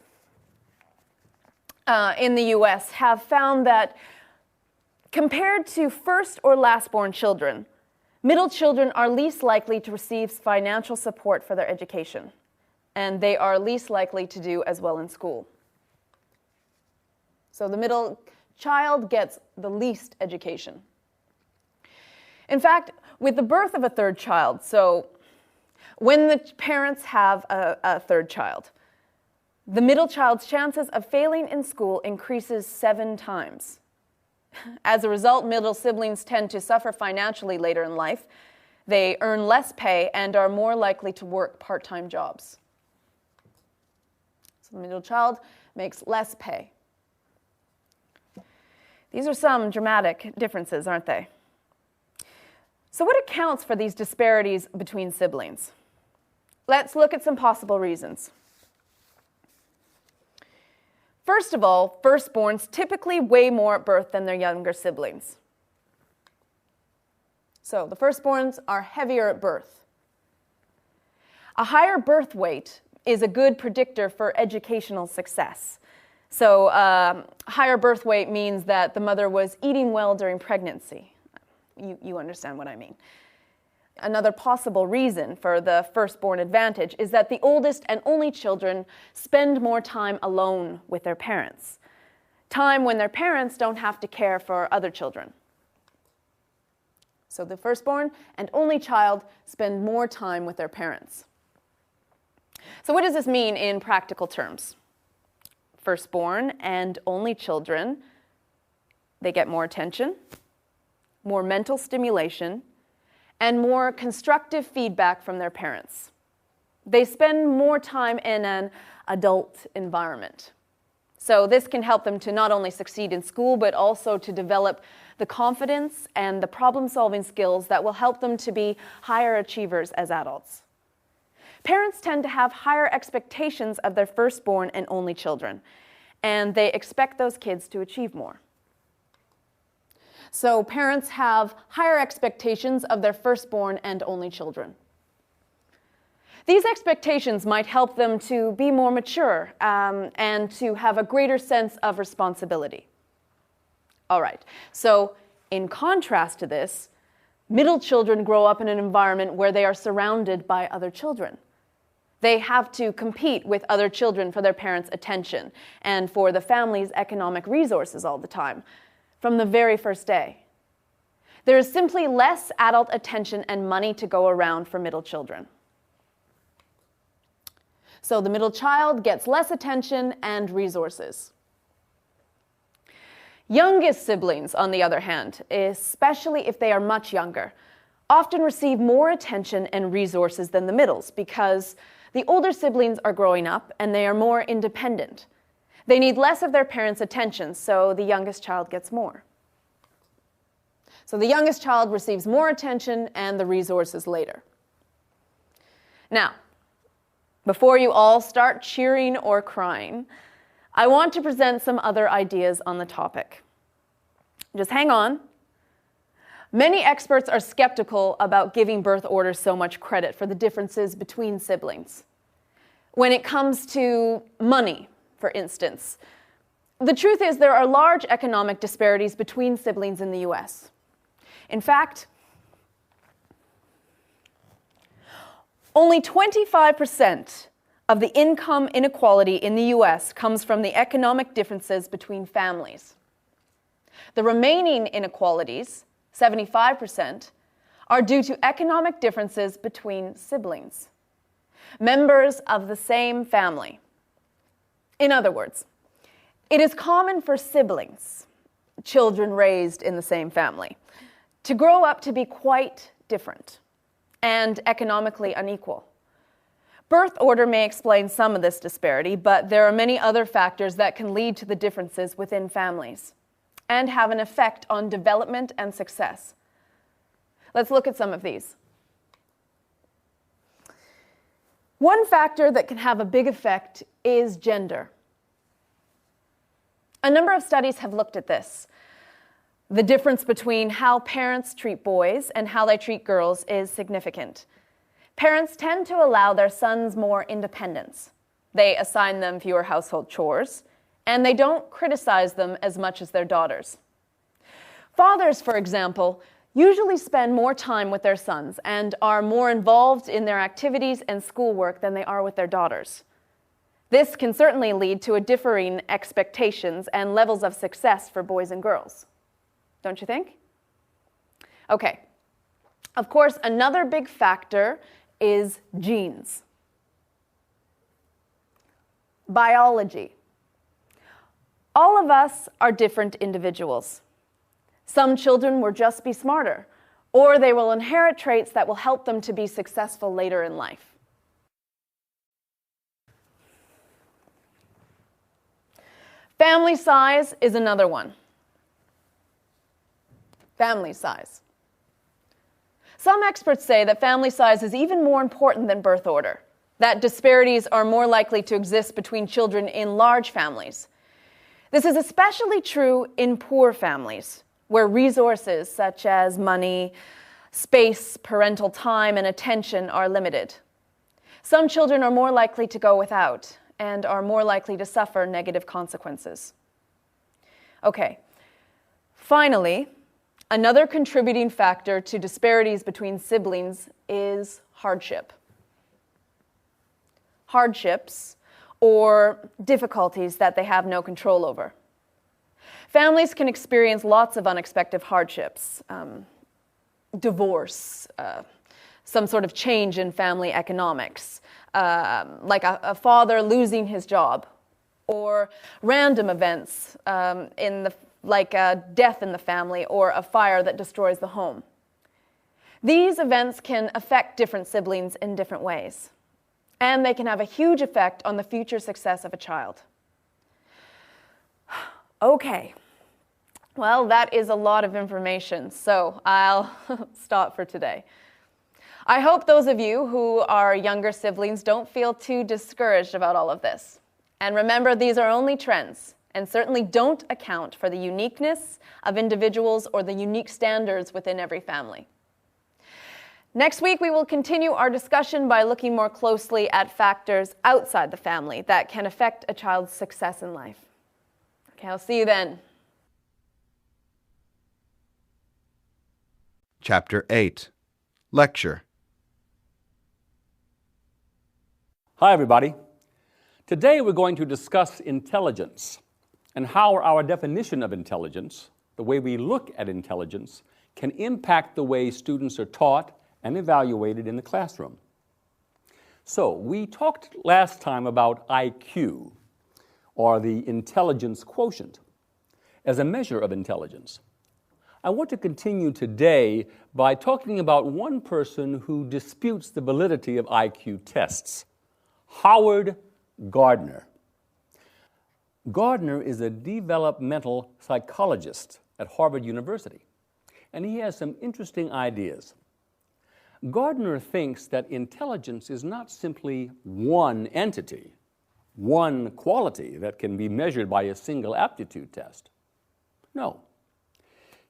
in the US have found that compared to first or last-born children, middle children are least likely to receive financial support for their education, and they are least likely to do as well in school. So the middle child gets the least education. In fact, with the birth of a third child, so when the parents have a third child, the middle child's chances of failing in school increases 7 times. As a result, middle siblings tend to suffer financially later in life. They earn less pay and are more likely to work part-time jobs. So the middle child makes less pay. These are some dramatic differences, aren't they? So what accounts for these disparities between siblings? Let's look at some possible reasons. First of all, firstborns typically weigh more at birth than their younger siblings. So the firstborns are heavier at birth. A higher birth weight is a good predictor for educational success. So higher birth weight means that the mother was eating well during pregnancy. you understand what I mean. Another possible reason for the firstborn advantage is that the oldest and only children spend more time alone with their parents, time when their parents don't have to care for other children. So the firstborn and only child spend more time with their parents. So what does this mean in practical terms? Firstborn and only children, they get more attention, more mental stimulation, and more constructive feedback from their parents. They spend more time in an adult environment. So this can help them to not only succeed in school, but also to develop the confidence and the problem-solving skills that will help them to be higher achievers as adults. Parents tend to have higher expectations of their firstborn and only children, and they expect those kids to achieve more. So parents have higher expectations of their firstborn and only children. These expectations might help them to be more mature and to have a greater sense of responsibility. All right, so in contrast to this, middle children grow up in an environment where they are surrounded by other children. They have to compete with other children for their parents' attention and for the family's economic resources all the time, from the very first day. There is simply less adult attention and money to go around for middle children. So the middle child gets less attention and resources. Youngest siblings, on the other hand, especially if they are much younger, often receive more attention and resources than the middles because the older siblings are growing up and they are more independent. They need less of their parents' attention, so the youngest child gets more. So the youngest child receives more attention and the resources later. Now, before you all start cheering or crying, I want to present some other ideas on the topic. Just hang on. Many experts are skeptical about giving birth orders so much credit for the differences between siblings. When it comes to money, for instance, the truth is there are large economic disparities between siblings in the US. In fact, only 25% of the income inequality in the US comes from the economic differences between families. The remaining inequalities, 75%, are due to economic differences between siblings, members of the same family. In other words, it is common for siblings, children raised in the same family, to grow up to be quite different and economically unequal. Birth order may explain some of this disparity, but there are many other factors that can lead to the differences within families and have an effect on development and success. Let's look at some of these. One factor that can have a big effect is gender. A number of studies have looked at this. The difference between how parents treat boys and how they treat girls is significant. Parents tend to allow their sons more independence. They assign them fewer household chores, and they don't criticize them as much as their daughters. Fathers, for example, usually spend more time with their sons and are more involved in their activities and schoolwork than they are with their daughters. This can certainly lead to a differing expectations and levels of success for boys and girls. Don't you think? Okay. Of course, another big factor is genes. Biology. All of us are different individuals. Some children will just be smarter, or they will inherit traits that will help them to be successful later in life. Family size is another one. Family size. Some experts say that family size is even more important than birth order, that disparities are more likely to exist between children in large families. This is especially true in poor families, where resources such as money, space, parental time, and attention are limited. Some children are more likely to go without and are more likely to suffer negative consequences. Okay, finally, Another contributing factor to disparities between siblings is hardship. Hardships, or difficulties that they have no control over. Families can experience lots of unexpected hardships. Divorce, some sort of change in family economics, like a father losing his job, or random events like a death in the family or a fire that destroys the home. These events can affect different siblings in different ways, and they can have a huge effect on the future success of a child. Okay, well, that is a lot of information, so I'll stop for today. I hope those of you who are younger siblings don't feel too discouraged about all of this. And remember, these are only trends, and certainly don't account for the uniqueness of individuals or the unique standards within every family. Next week, we will continue our discussion by looking more closely at factors outside the family that can affect a child's success in life. Okay, I'll see you then. Chapter 8. Lecture. Hi, everybody. Today we're going to discuss intelligence and how our definition of intelligence, the way we look at intelligence, can impact the way students are taught and evaluated in the classroom. So, we talked last time about IQ, or the intelligence quotient, as a measure of intelligence. I want to continue today by talking about one person who disputes the validity of IQ tests, Howard Gardner. Gardner is a developmental psychologist at Harvard University, and he has some interesting ideas. Gardner thinks that intelligence is not simply one entity, one quality that can be measured by a single aptitude test. No.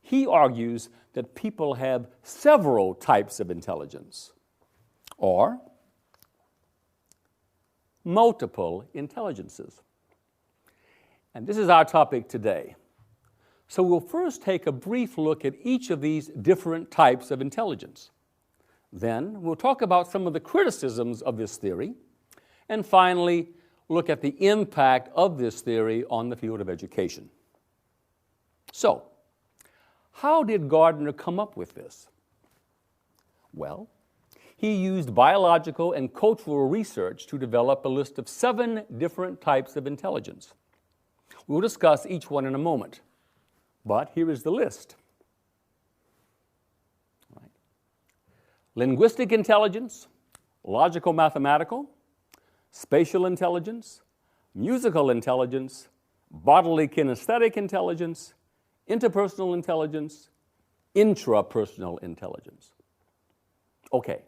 He argues that people have several types of intelligence, or multiple intelligences. And this is our topic today. So we'll first take a brief look at each of these different types of intelligence. Then we'll talk about some of the criticisms of this theory, and finally look at the impact of this theory on the field of education. So, how did Gardner come up with this? Well, he used biological and cultural research to develop a list of 7 different types of intelligence. We'll discuss each one in a moment, but here is the list. Right. Linguistic intelligence, logical mathematical, spatial intelligence, musical intelligence, bodily kinesthetic intelligence, interpersonal intelligence, intrapersonal intelligence. Okay.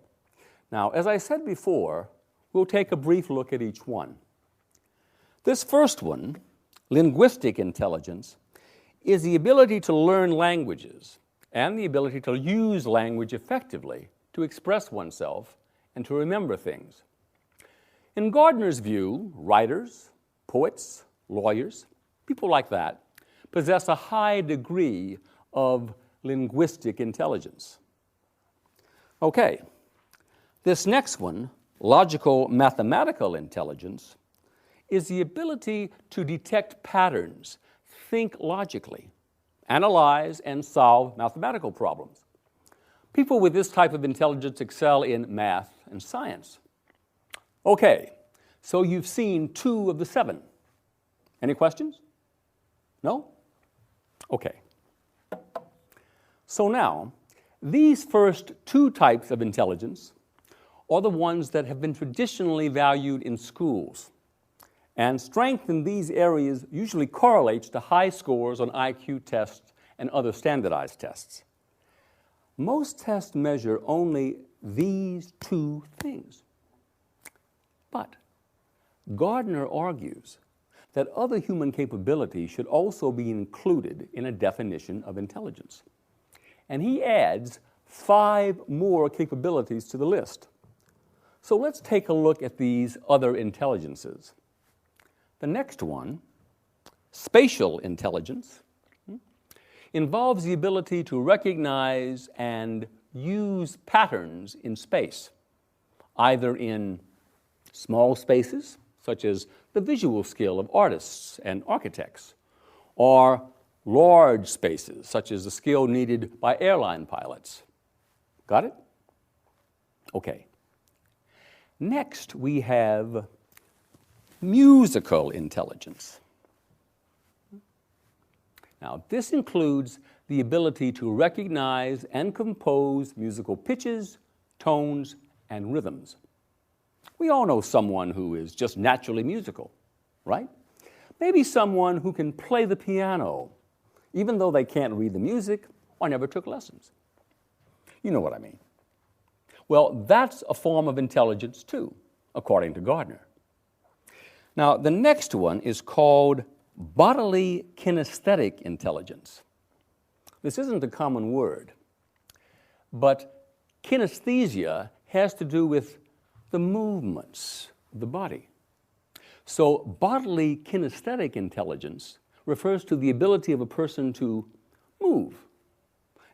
Now, as I said before, we'll take a brief look at each one. This first one, linguistic intelligence, is the ability to learn languages and the ability to use language effectively to express oneself and to remember things. In Gardner's view, writers, poets, lawyers, people like that, possess a high degree of linguistic intelligence. Okay. This next one, logical mathematical intelligence, is the ability to detect patterns, think logically, analyze and solve mathematical problems. People with this type of intelligence excel in math and science. Okay, so you've seen 2 of the 7. Any questions? No? Okay. So now, these first 2 types of intelligence are the ones that have been traditionally valued in schools. And strength in these areas usually correlates to high scores on IQ tests and other standardized tests. Most tests measure only these 2 things. But Gardner argues that other human capabilities should also be included in a definition of intelligence. And he adds 5 more capabilities to the list. So let's take a look at these other intelligences. The next one, spatial intelligence, involves the ability to recognize and use patterns in space, either in small spaces, such as the visual skill of artists and architects, or large spaces, such as the skill needed by airline pilots. Got it? Okay. Next, we have musical intelligence. Now, this includes the ability to recognize and compose musical pitches, tones, and rhythms. We all know someone who is just naturally musical, right? Maybe someone who can play the piano, even though they can't read the music or never took lessons. You know what I mean. Well, that's a form of intelligence too, according to Gardner. Now, the next one is called bodily kinesthetic intelligence. This isn't a common word, but kinesthesia has to do with the movements of the body. So bodily kinesthetic intelligence refers to the ability of a person to move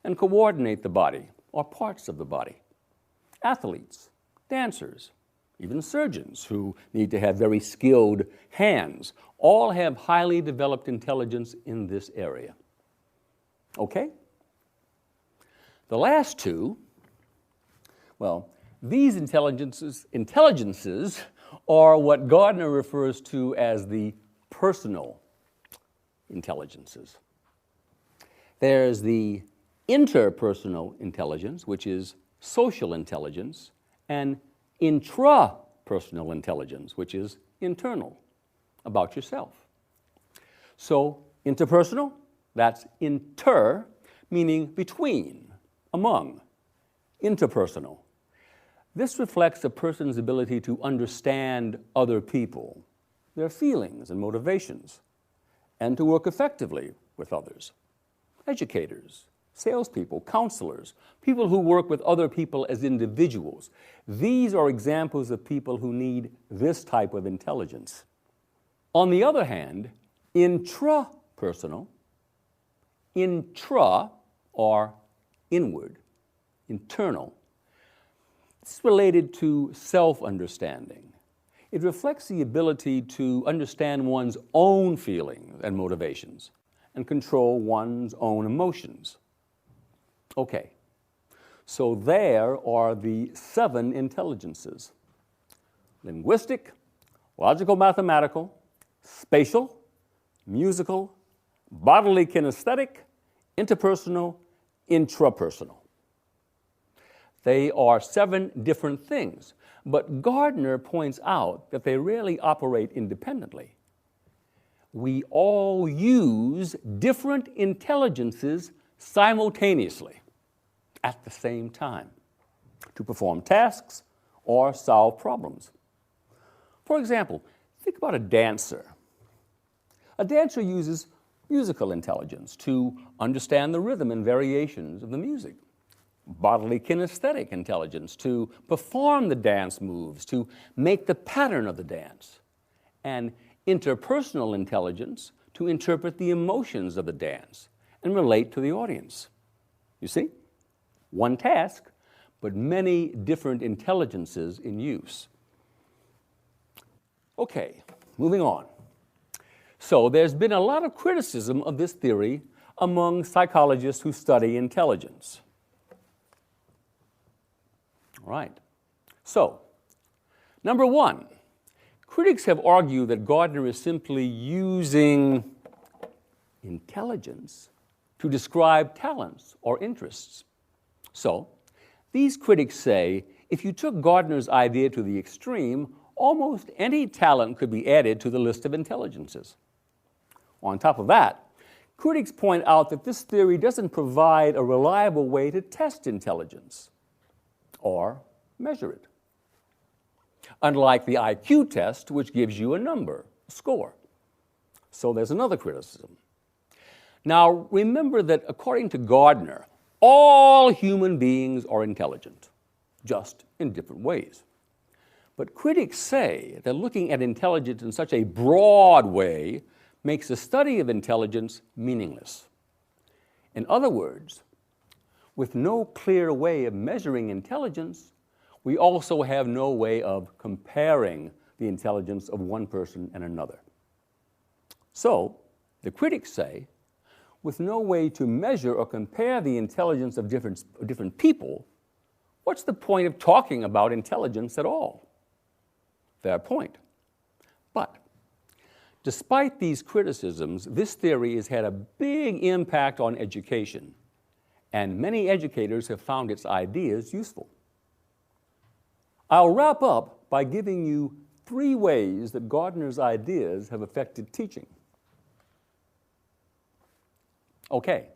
and coordinate the body or parts of the body. Athletes, dancers, even surgeons who need to have very skilled hands all have highly developed intelligence in this area. Okay? The last two, well, these intelligences are what Gardner refers to as the personal intelligences. There's the interpersonal intelligence, which is social intelligence, and intrapersonal intelligence, which is internal, about yourself. So, interpersonal, that's inter, meaning between, among. Interpersonal. This reflects a person's ability to understand other people, their feelings and motivations, and to work effectively with others. Educators, salespeople, counselors, people who work with other people as individuals. These are examples of people who need this type of intelligence. On the other hand, intrapersonal, intra or inward, internal, it's related to self-understanding. It reflects the ability to understand one's own feelings and motivations and control one's own emotions. Okay, so there are the 7 intelligences: linguistic, logical mathematical, spatial, musical, bodily kinesthetic, interpersonal, intrapersonal. They are 7 different things, but Gardner points out that they rarely operate independently. We all use different intelligences simultaneously at the same time to perform tasks or solve problems. For example, think about a dancer. A dancer uses musical intelligence to understand the rhythm and variations of the music, bodily kinesthetic intelligence to perform the dance moves, to make the pattern of the dance, and interpersonal intelligence to interpret the emotions of the dance and relate to the audience. You see? One task, but many different intelligences in use. Okay, moving on. So there's been a lot of criticism of this theory among psychologists who study intelligence. All right. So, number 1, critics have argued that Gardner is simply using intelligence to describe talents or interests. So, these critics say if you took Gardner's idea to the extreme, almost any talent could be added to the list of intelligences. On top of that, critics point out that this theory doesn't provide a reliable way to test intelligence or measure it, unlike the IQ test, which gives you a number, a score. So there's another criticism. Now, remember that according to Gardner, all human beings are intelligent, just in different ways. But critics say that looking at intelligence in such a broad way makes the study of intelligence meaningless. In other words, with no clear way of measuring intelligence, we also have no way of comparing the intelligence of one person and another. So, the critics say, with no way to measure or compare the intelligence of different people, what's the point of talking about intelligence at all? Fair point. But despite these criticisms, this theory has had a big impact on education, and many educators have found its ideas useful. I'll wrap up by giving you 3 ways that Gardner's ideas have affected teaching. Okay,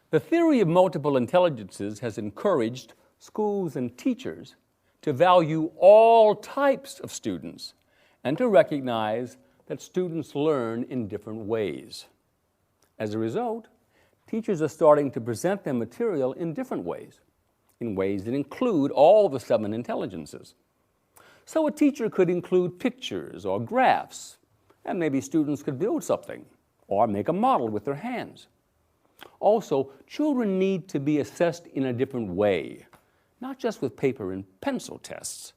the theory of multiple intelligences has encouraged schools and teachers to value all types of students and to recognize that students learn in different ways. As a result, teachers are starting to present their material in different ways, in ways that include all the 7 intelligences. So a teacher could include pictures or graphs, and maybe students could build something or make a model with their hands. Also, children need to be assessed in a different way, not just with paper and pencil tests.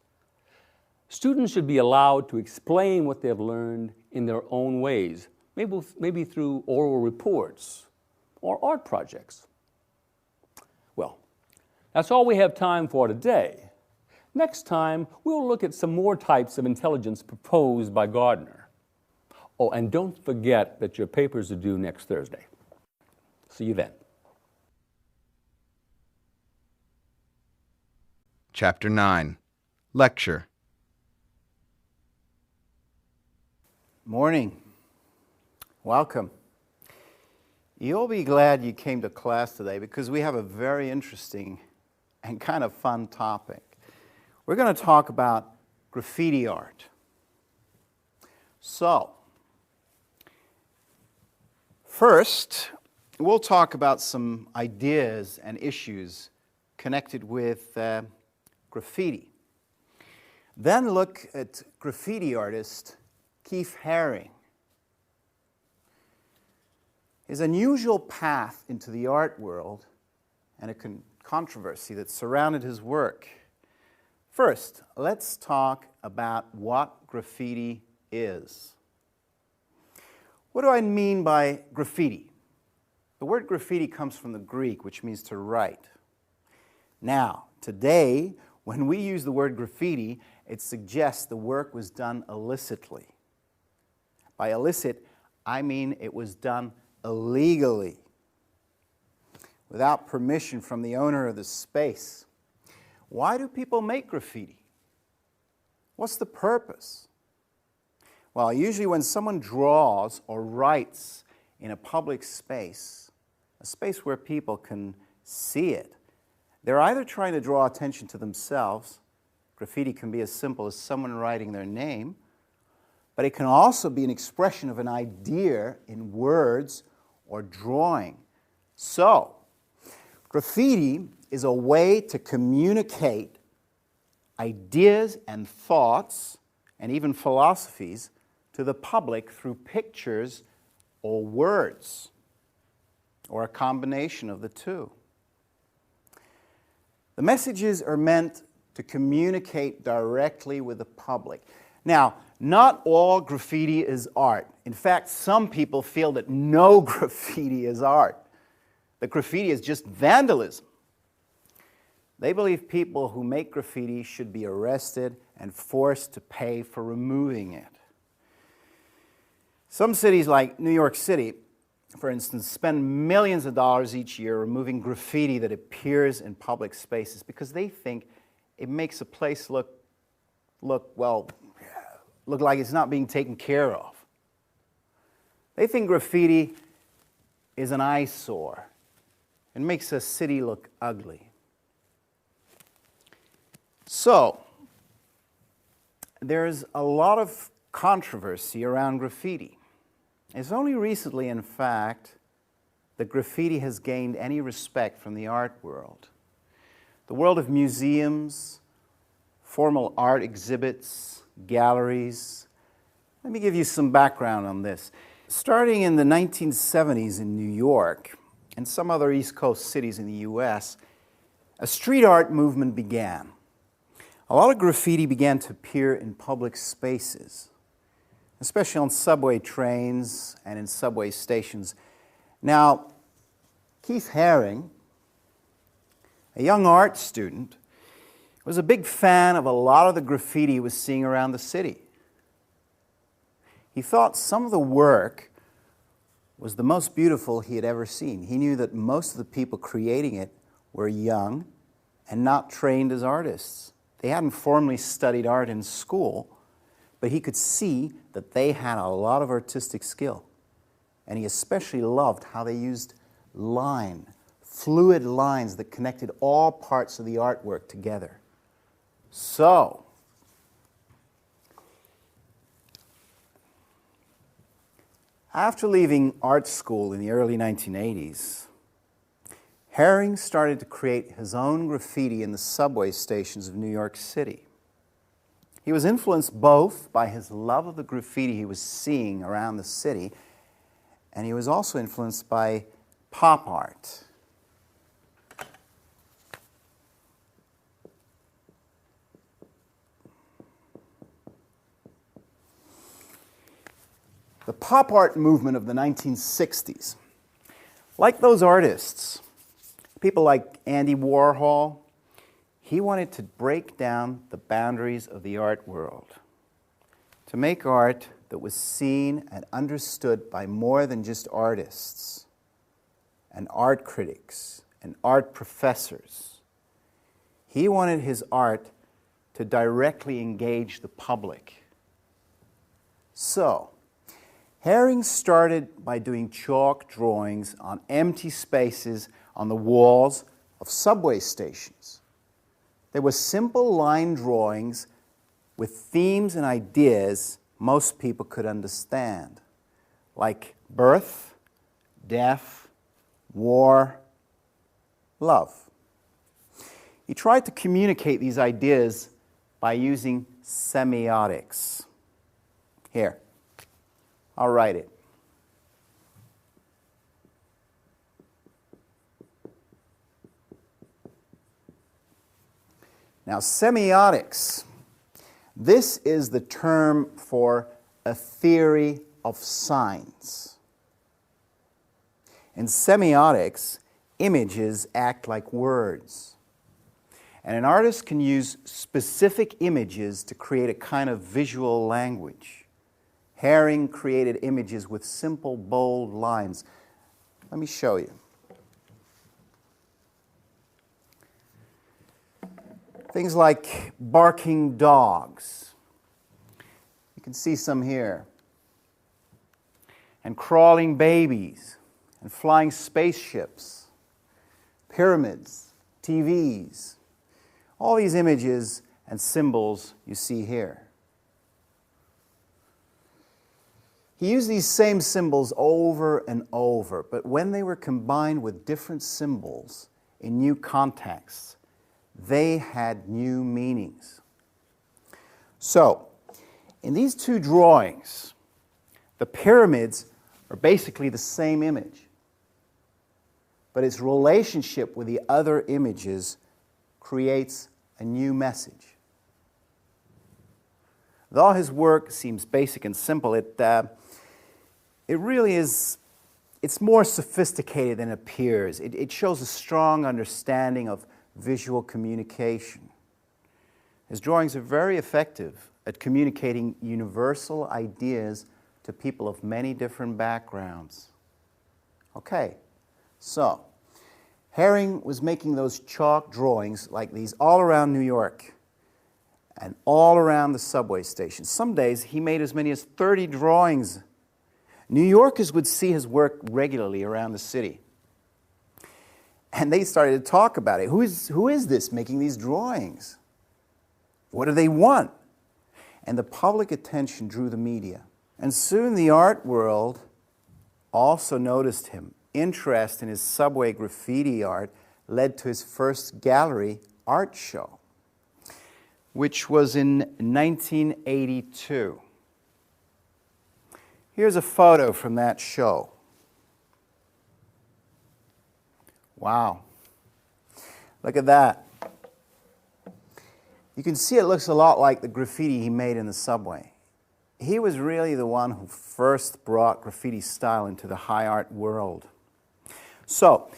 Students should be allowed to explain what they've learned in their own ways, maybe through oral reports or art projects. Well, that's all we have time for today. Next time, we'll look at some more types of intelligence proposed by Gardner. Oh, and don't forget that your papers are due next Thursday. See you then. Chapter 9. Lecture. Morning. Welcome. You'll be glad you came to class today because we have a very interesting and kind of fun topic. We're going to talk about graffiti art. So, first, we'll talk about some ideas and issues connected with graffiti. Then look at graffiti artist Keith Haring. His unusual path into the art world and a controversy that surrounded his work. First, let's talk about what graffiti is. What do I mean by graffiti? The word graffiti comes from the Greek, which means to write. Now, today, when we use the word graffiti, it suggests the work was done illicitly. By illicit, I mean it was done illegally, without permission from the owner of the space. Why do people make graffiti? What's the purpose? Well, usually when someone draws or writes in a public space, a space where people can see it, they're either trying to draw attention to themselves. Graffiti can be as simple as someone writing their name, but it can also be an expression of an idea in words or drawing. So, graffiti is a way to communicate ideas and thoughts and even philosophies to the public through pictures or words, or a combination of the two. The messages are meant to communicate directly with the public. Now, not all graffiti is art. In fact, some people feel that no graffiti is art. That graffiti is just vandalism. They believe people who make graffiti should be arrested and forced to pay for removing it. Some cities like New York City, for instance, spend millions of dollars each year removing graffiti that appears in public spaces because they think it makes a place look like it's not being taken care of. They think graffiti is an eyesore and makes a city look ugly. So, there's a lot of controversy around graffiti. It's only recently, in fact, that graffiti has gained any respect from the art world. The world of museums, formal art exhibits, galleries. Let me give you some background on this. Starting in the 1970s in New York, and some other East Coast cities in the US, a street art movement began. A lot of graffiti began to appear in public spaces, especially on subway trains and in subway stations. Now, Keith Haring, a young art student, was a big fan of a lot of the graffiti he was seeing around the city. He thought some of the work was the most beautiful he had ever seen. He knew that most of the people creating it were young and not trained as artists. They hadn't formally studied art in school, but he could see that they had a lot of artistic skill. And he especially loved how they used fluid lines that connected all parts of the artwork together. So, after leaving art school in the early 1980s, Haring started to create his own graffiti in the subway stations of New York City. He was influenced both by his love of the graffiti he was seeing around the city, and he was also influenced by pop art. The pop art movement of the 1960s, like those artists, people like Andy Warhol, he wanted to break down the boundaries of the art world, to make art that was seen and understood by more than just artists and art critics and art professors. He wanted his art to directly engage the public. So, Haring started by doing chalk drawings on empty spaces on the walls of subway stations. They were simple line drawings with themes and ideas most people could understand, like birth, death, war, love. He tried to communicate these ideas by using semiotics. Here, I'll write it. Now, semiotics, this is the term for a theory of signs. In semiotics, images act like words. And an artist can use specific images to create a kind of visual language. Haring created images with simple, bold lines. Let me show you. Things like barking dogs. You can see some here. And crawling babies, and flying spaceships, pyramids, TVs. All these images and symbols you see here. He used these same symbols over and over, but when they were combined with different symbols in new contexts, they had new meanings. So, in these two drawings, the pyramids are basically the same image, but its relationship with the other images creates a new message. Though his work seems basic and simple, it really is, it's more sophisticated than it appears. It shows a strong understanding of visual communication. His drawings are very effective at communicating universal ideas to people of many different backgrounds. Okay, so Haring was making those chalk drawings like these all around New York and all around the subway stations. Some days he made as many as 30 drawings. New Yorkers would see his work regularly around the city. And they started to talk about it. Who is this making these drawings? What do they want? And the public attention drew the media. And soon the art world also noticed him. Interest in his subway graffiti art led to his first gallery art show, which was in 1982. Here's a photo from that show. Wow. Look at that. You can see it looks a lot like the graffiti he made in the subway. He was really the one who first brought graffiti style into the high art world. So,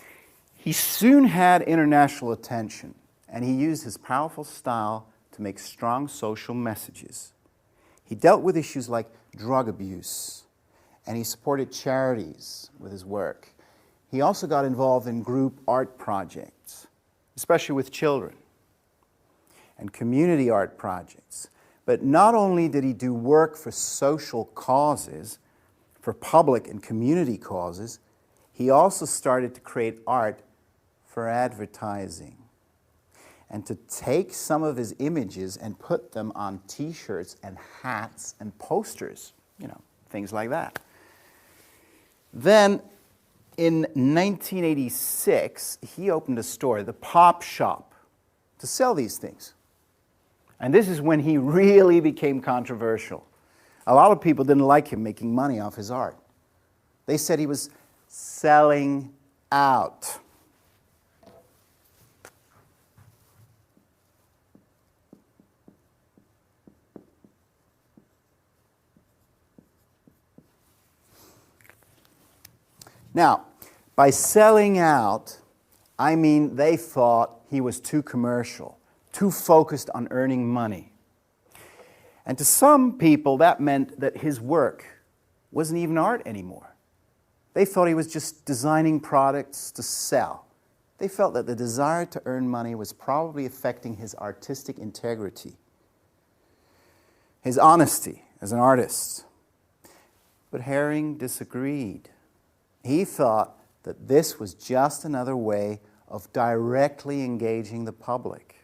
he soon had international attention, and he used his powerful style to make strong social messages. He dealt with issues like drug abuse, and he supported charities with his work. He also got involved in group art projects, especially with children, and community art projects. But not only did he do work for social causes, for public and community causes, he also started to create art for advertising, and to take some of his images and put them on t-shirts and hats and posters, things like that. Then, in 1986, he opened a store, the Pop Shop, to sell these things. And this is when he really became controversial. A lot of people didn't like him making money off his art. They said he was selling out. Now, by selling out, I mean they thought he was too commercial, too focused on earning money. And to some people, that meant that his work wasn't even art anymore. They thought he was just designing products to sell. They felt that the desire to earn money was probably affecting his artistic integrity, his honesty as an artist. But Haring disagreed. He thought that this was just another way of directly engaging the public,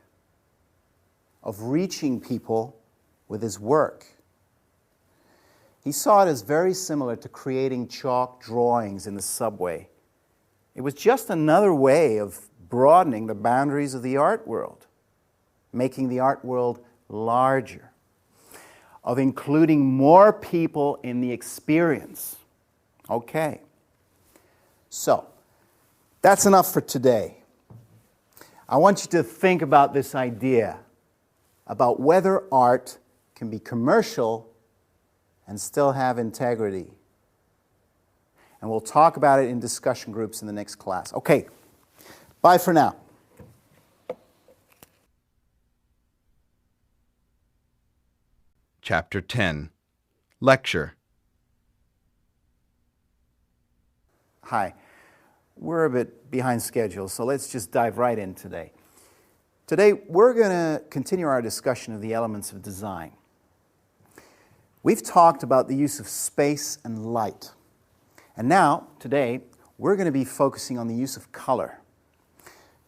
of reaching people with his work. He saw it as very similar to creating chalk drawings in the subway. It was just another way of broadening the boundaries of the art world, making the art world larger, of including more people in the experience. Okay. So, that's enough for today. I want you to think about this idea about whether art can be commercial and still have integrity. And we'll talk about it in discussion groups in the next class. Okay, bye for now. Chapter 10. Lecture. Hi. We're a bit behind schedule, so let's just dive right in today. Today, we're going to continue our discussion of the elements of design. We've talked about the use of space and light. And now, today, we're going to be focusing on the use of color.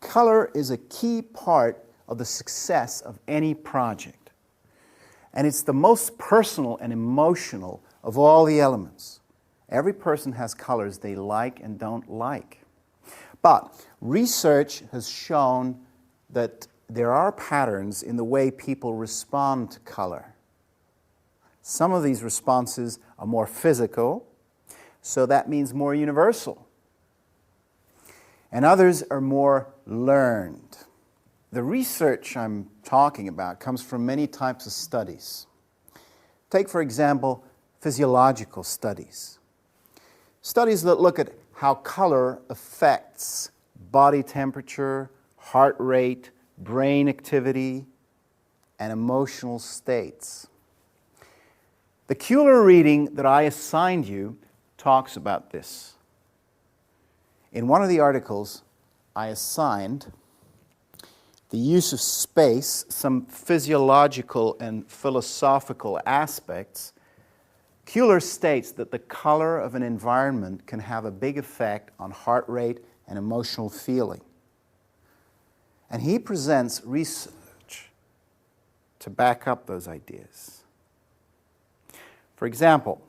Color is a key part of the success of any project. And it's the most personal and emotional of all the elements. Every person has colors they like and don't like. But research has shown that there are patterns in the way people respond to color. Some of these responses are more physical, so that means more universal. And others are more learned. The research I'm talking about comes from many types of studies. Take, for example, physiological studies. Studies that look at how color affects body temperature, heart rate, brain activity, and emotional states. The Kuhler reading that I assigned you talks about this. In one of the articles, I assigned the use of space, some physiological and philosophical aspects. Kuhler states that the color of an environment can have a big effect on heart rate and emotional feeling. And he presents research to back up those ideas. For example,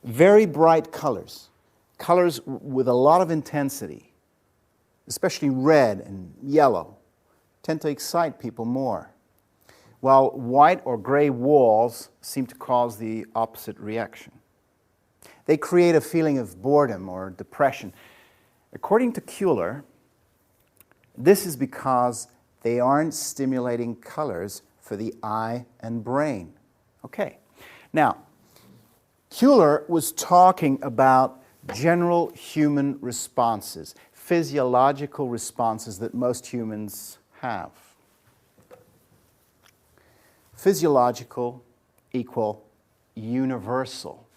very bright colors, colors with a lot of intensity, especially red and yellow, tend to excite people more, while white or gray walls seem to cause the opposite reaction. They create a feeling of boredom or depression. According to Kuhler, This is because they aren't stimulating colors for the eye and brain. Okay, now, Kuhler was talking about general human responses, physiological responses that most humans have. Physiological equal universal.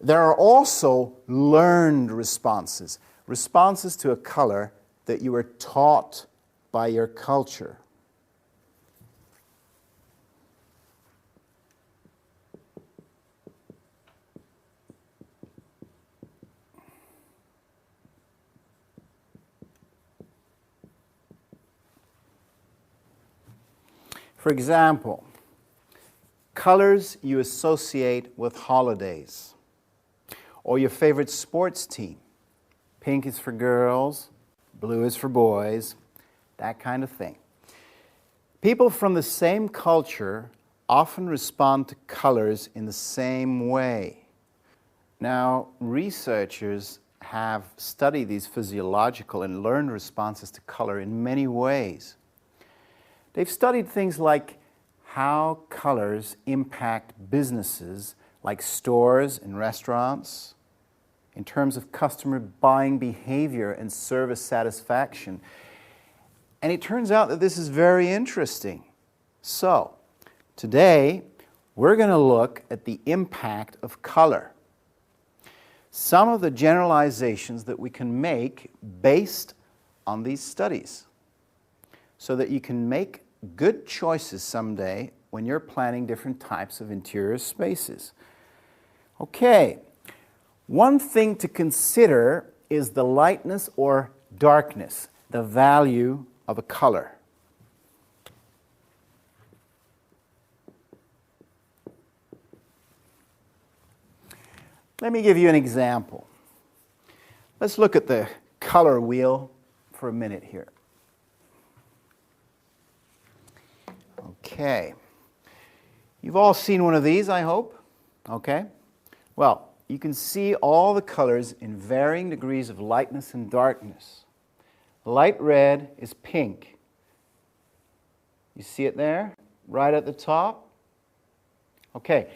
There are also learned responses, responses to a color that you were taught by your culture. For example, colors you associate with holidays or your favorite sports team. Pink is for girls, blue is for boys, that kind of thing. People from the same culture often respond to colors in the same way. Now, researchers have studied these physiological and learned responses to color in many ways. They've studied things like how colors impact businesses like stores and restaurants, in terms of customer buying behavior and service satisfaction. And it turns out that this is very interesting. So, today, we're going to look at the impact of color. Some of the generalizations that we can make based on these studies, so that you can make good choices someday when you're planning different types of interior spaces. Okay, one thing to consider is the lightness or darkness, the value of a color. Let me give you an example. Let's look at the color wheel for a minute here. Okay. You've all seen one of these, I hope. Okay. Well, you can see all the colors in varying degrees of lightness and darkness. Light red is pink. You see it there, right at the top? Okay.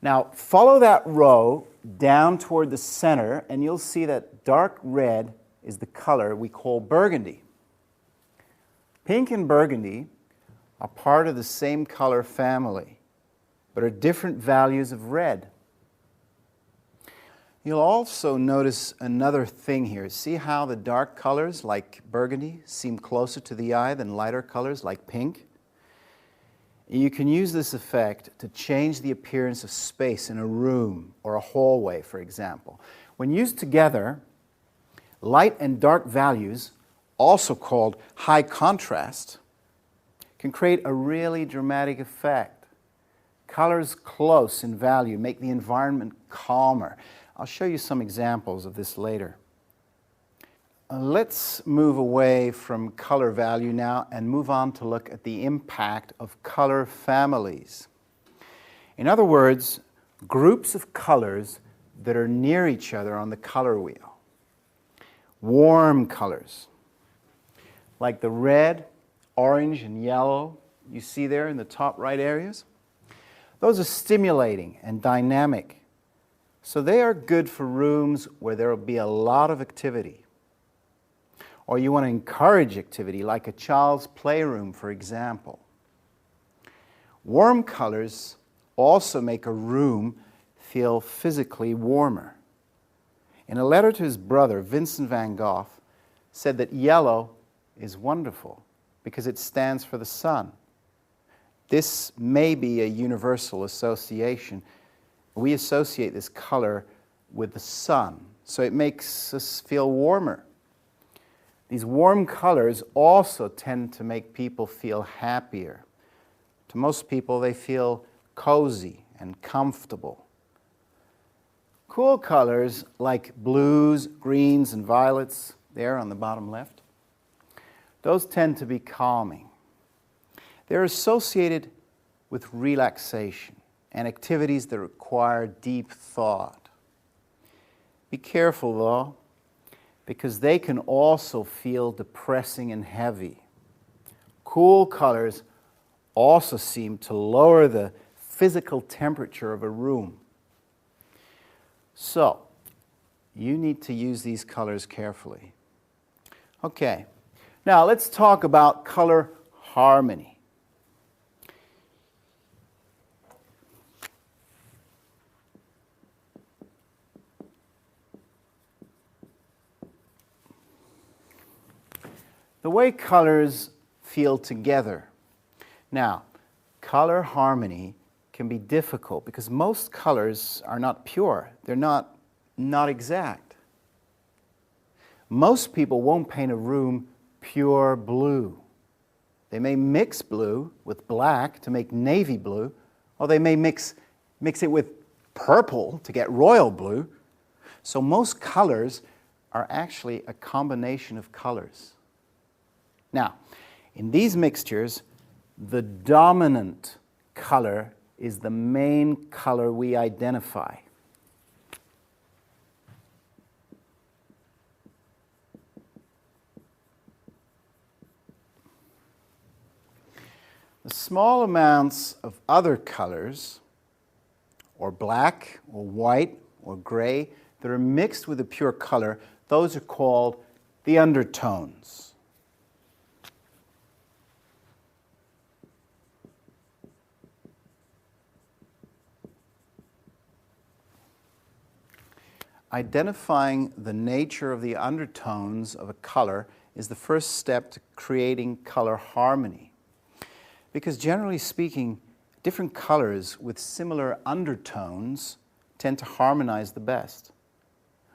Now, follow that row down toward the center, and you'll see that dark red is the color we call burgundy. Pink and burgundy are part of the same color family, but are different values of red. You'll also notice another thing here. See how the dark colors, like burgundy, seem closer to the eye than lighter colors, like pink? You can use this effect to change the appearance of space in a room or a hallway, for example. When used together, light and dark values, also called high contrast, can create a really dramatic effect. Colors close in value make the environment calmer. I'll show you some examples of this later. Let's move away from color value now and move on to look at the impact of color families. In other words, groups of colors that are near each other on the color wheel. Warm colors, like the red, orange, and yellow you see there in the top right areas. Those are stimulating and dynamic. So they are good for rooms where there will be a lot of activity. Or you want to encourage activity, like a child's playroom, for example. Warm colors also make a room feel physically warmer. In a letter to his brother, Vincent van Gogh said that yellow is wonderful because it stands for the sun. This may be a universal association. We associate this color with the sun, so it makes us feel warmer. These warm colors also tend to make people feel happier. To most people, they feel cozy and comfortable. Cool colors like blues, greens, and violets, there on the bottom left, those tend to be calming. They're associated with relaxation and activities that require deep thought. Be careful, though. because they can also feel depressing and heavy. Cool colors also seem to lower the physical temperature of a room. So, you need to use these colors carefully. Okay, now let's talk about color harmony. The way colors feel together. Now, color harmony can be difficult because most colors are not pure. They're not exact. Most people won't paint a room pure blue. They may mix blue with black to make navy blue, or they may mix it with purple to get royal blue. So most colors are actually a combination of colors. Now, in these mixtures, the dominant color is the main color we identify. The small amounts of other colors, or black, or white, or gray, that are mixed with a pure color, those are called the undertones. Identifying the nature of the undertones of a color is the first step to creating color harmony. Because generally speaking, different colors with similar undertones tend to harmonize the best.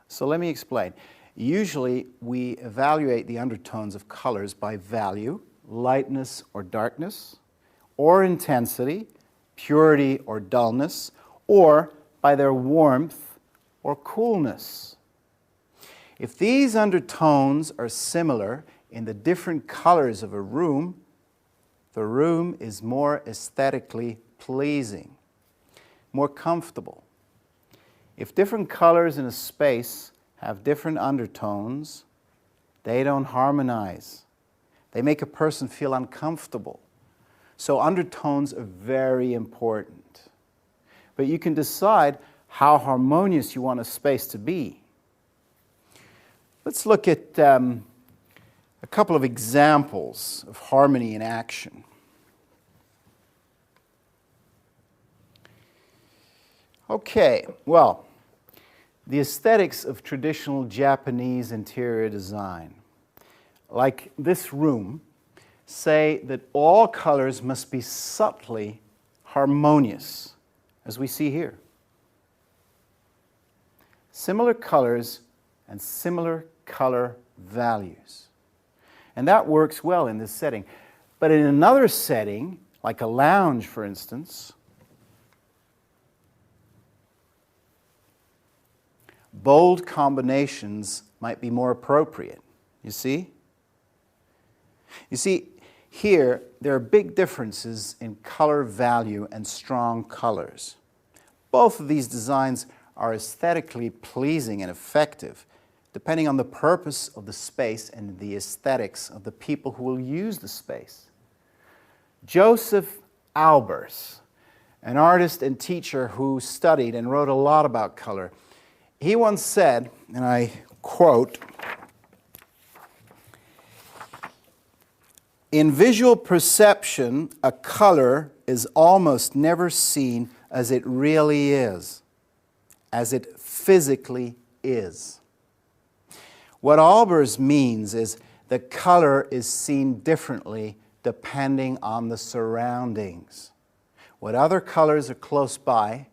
So let me explain. Usually we evaluate the undertones of colors by value, lightness or darkness, or intensity, purity or dullness, or by their warmth or coolness. If these undertones are similar in the different colors of a room, the room is more aesthetically pleasing, more comfortable. If different colors in a space have different undertones, they don't harmonize. They make a person feel uncomfortable. So undertones are very important. But you can decide how harmonious you want a space to be. Let's look at a couple of examples of harmony in action. Okay, well, the aesthetics of traditional Japanese interior design, like this room, say that all colors must be subtly harmonious, as we see here. Similar colors and similar color values. And that works well in this setting. But in another setting, like a lounge, for instance, bold combinations might be more appropriate. You see? You see, here there are big differences in color value and strong colors. Both of these designs are aesthetically pleasing and effective, depending on the purpose of the space and the aesthetics of the people who will use the space. Joseph Albers, an artist and teacher who studied and wrote a lot about color, he once said, and I quote, "In visual perception, a color is almost never seen as it really is, as it physically is." What Albers means is the color is seen differently depending on the surroundings. What other colors are close by,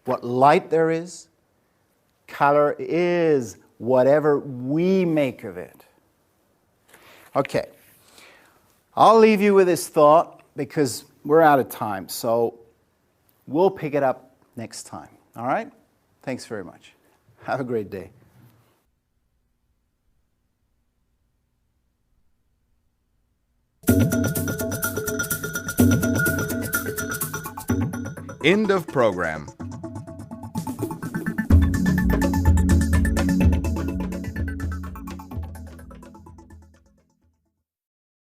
what light there is, color is whatever we make of it. Okay, I'll leave you with this thought because we're out of time, so we'll pick it up next time. All right? Thanks very much. Have a great day. End of program.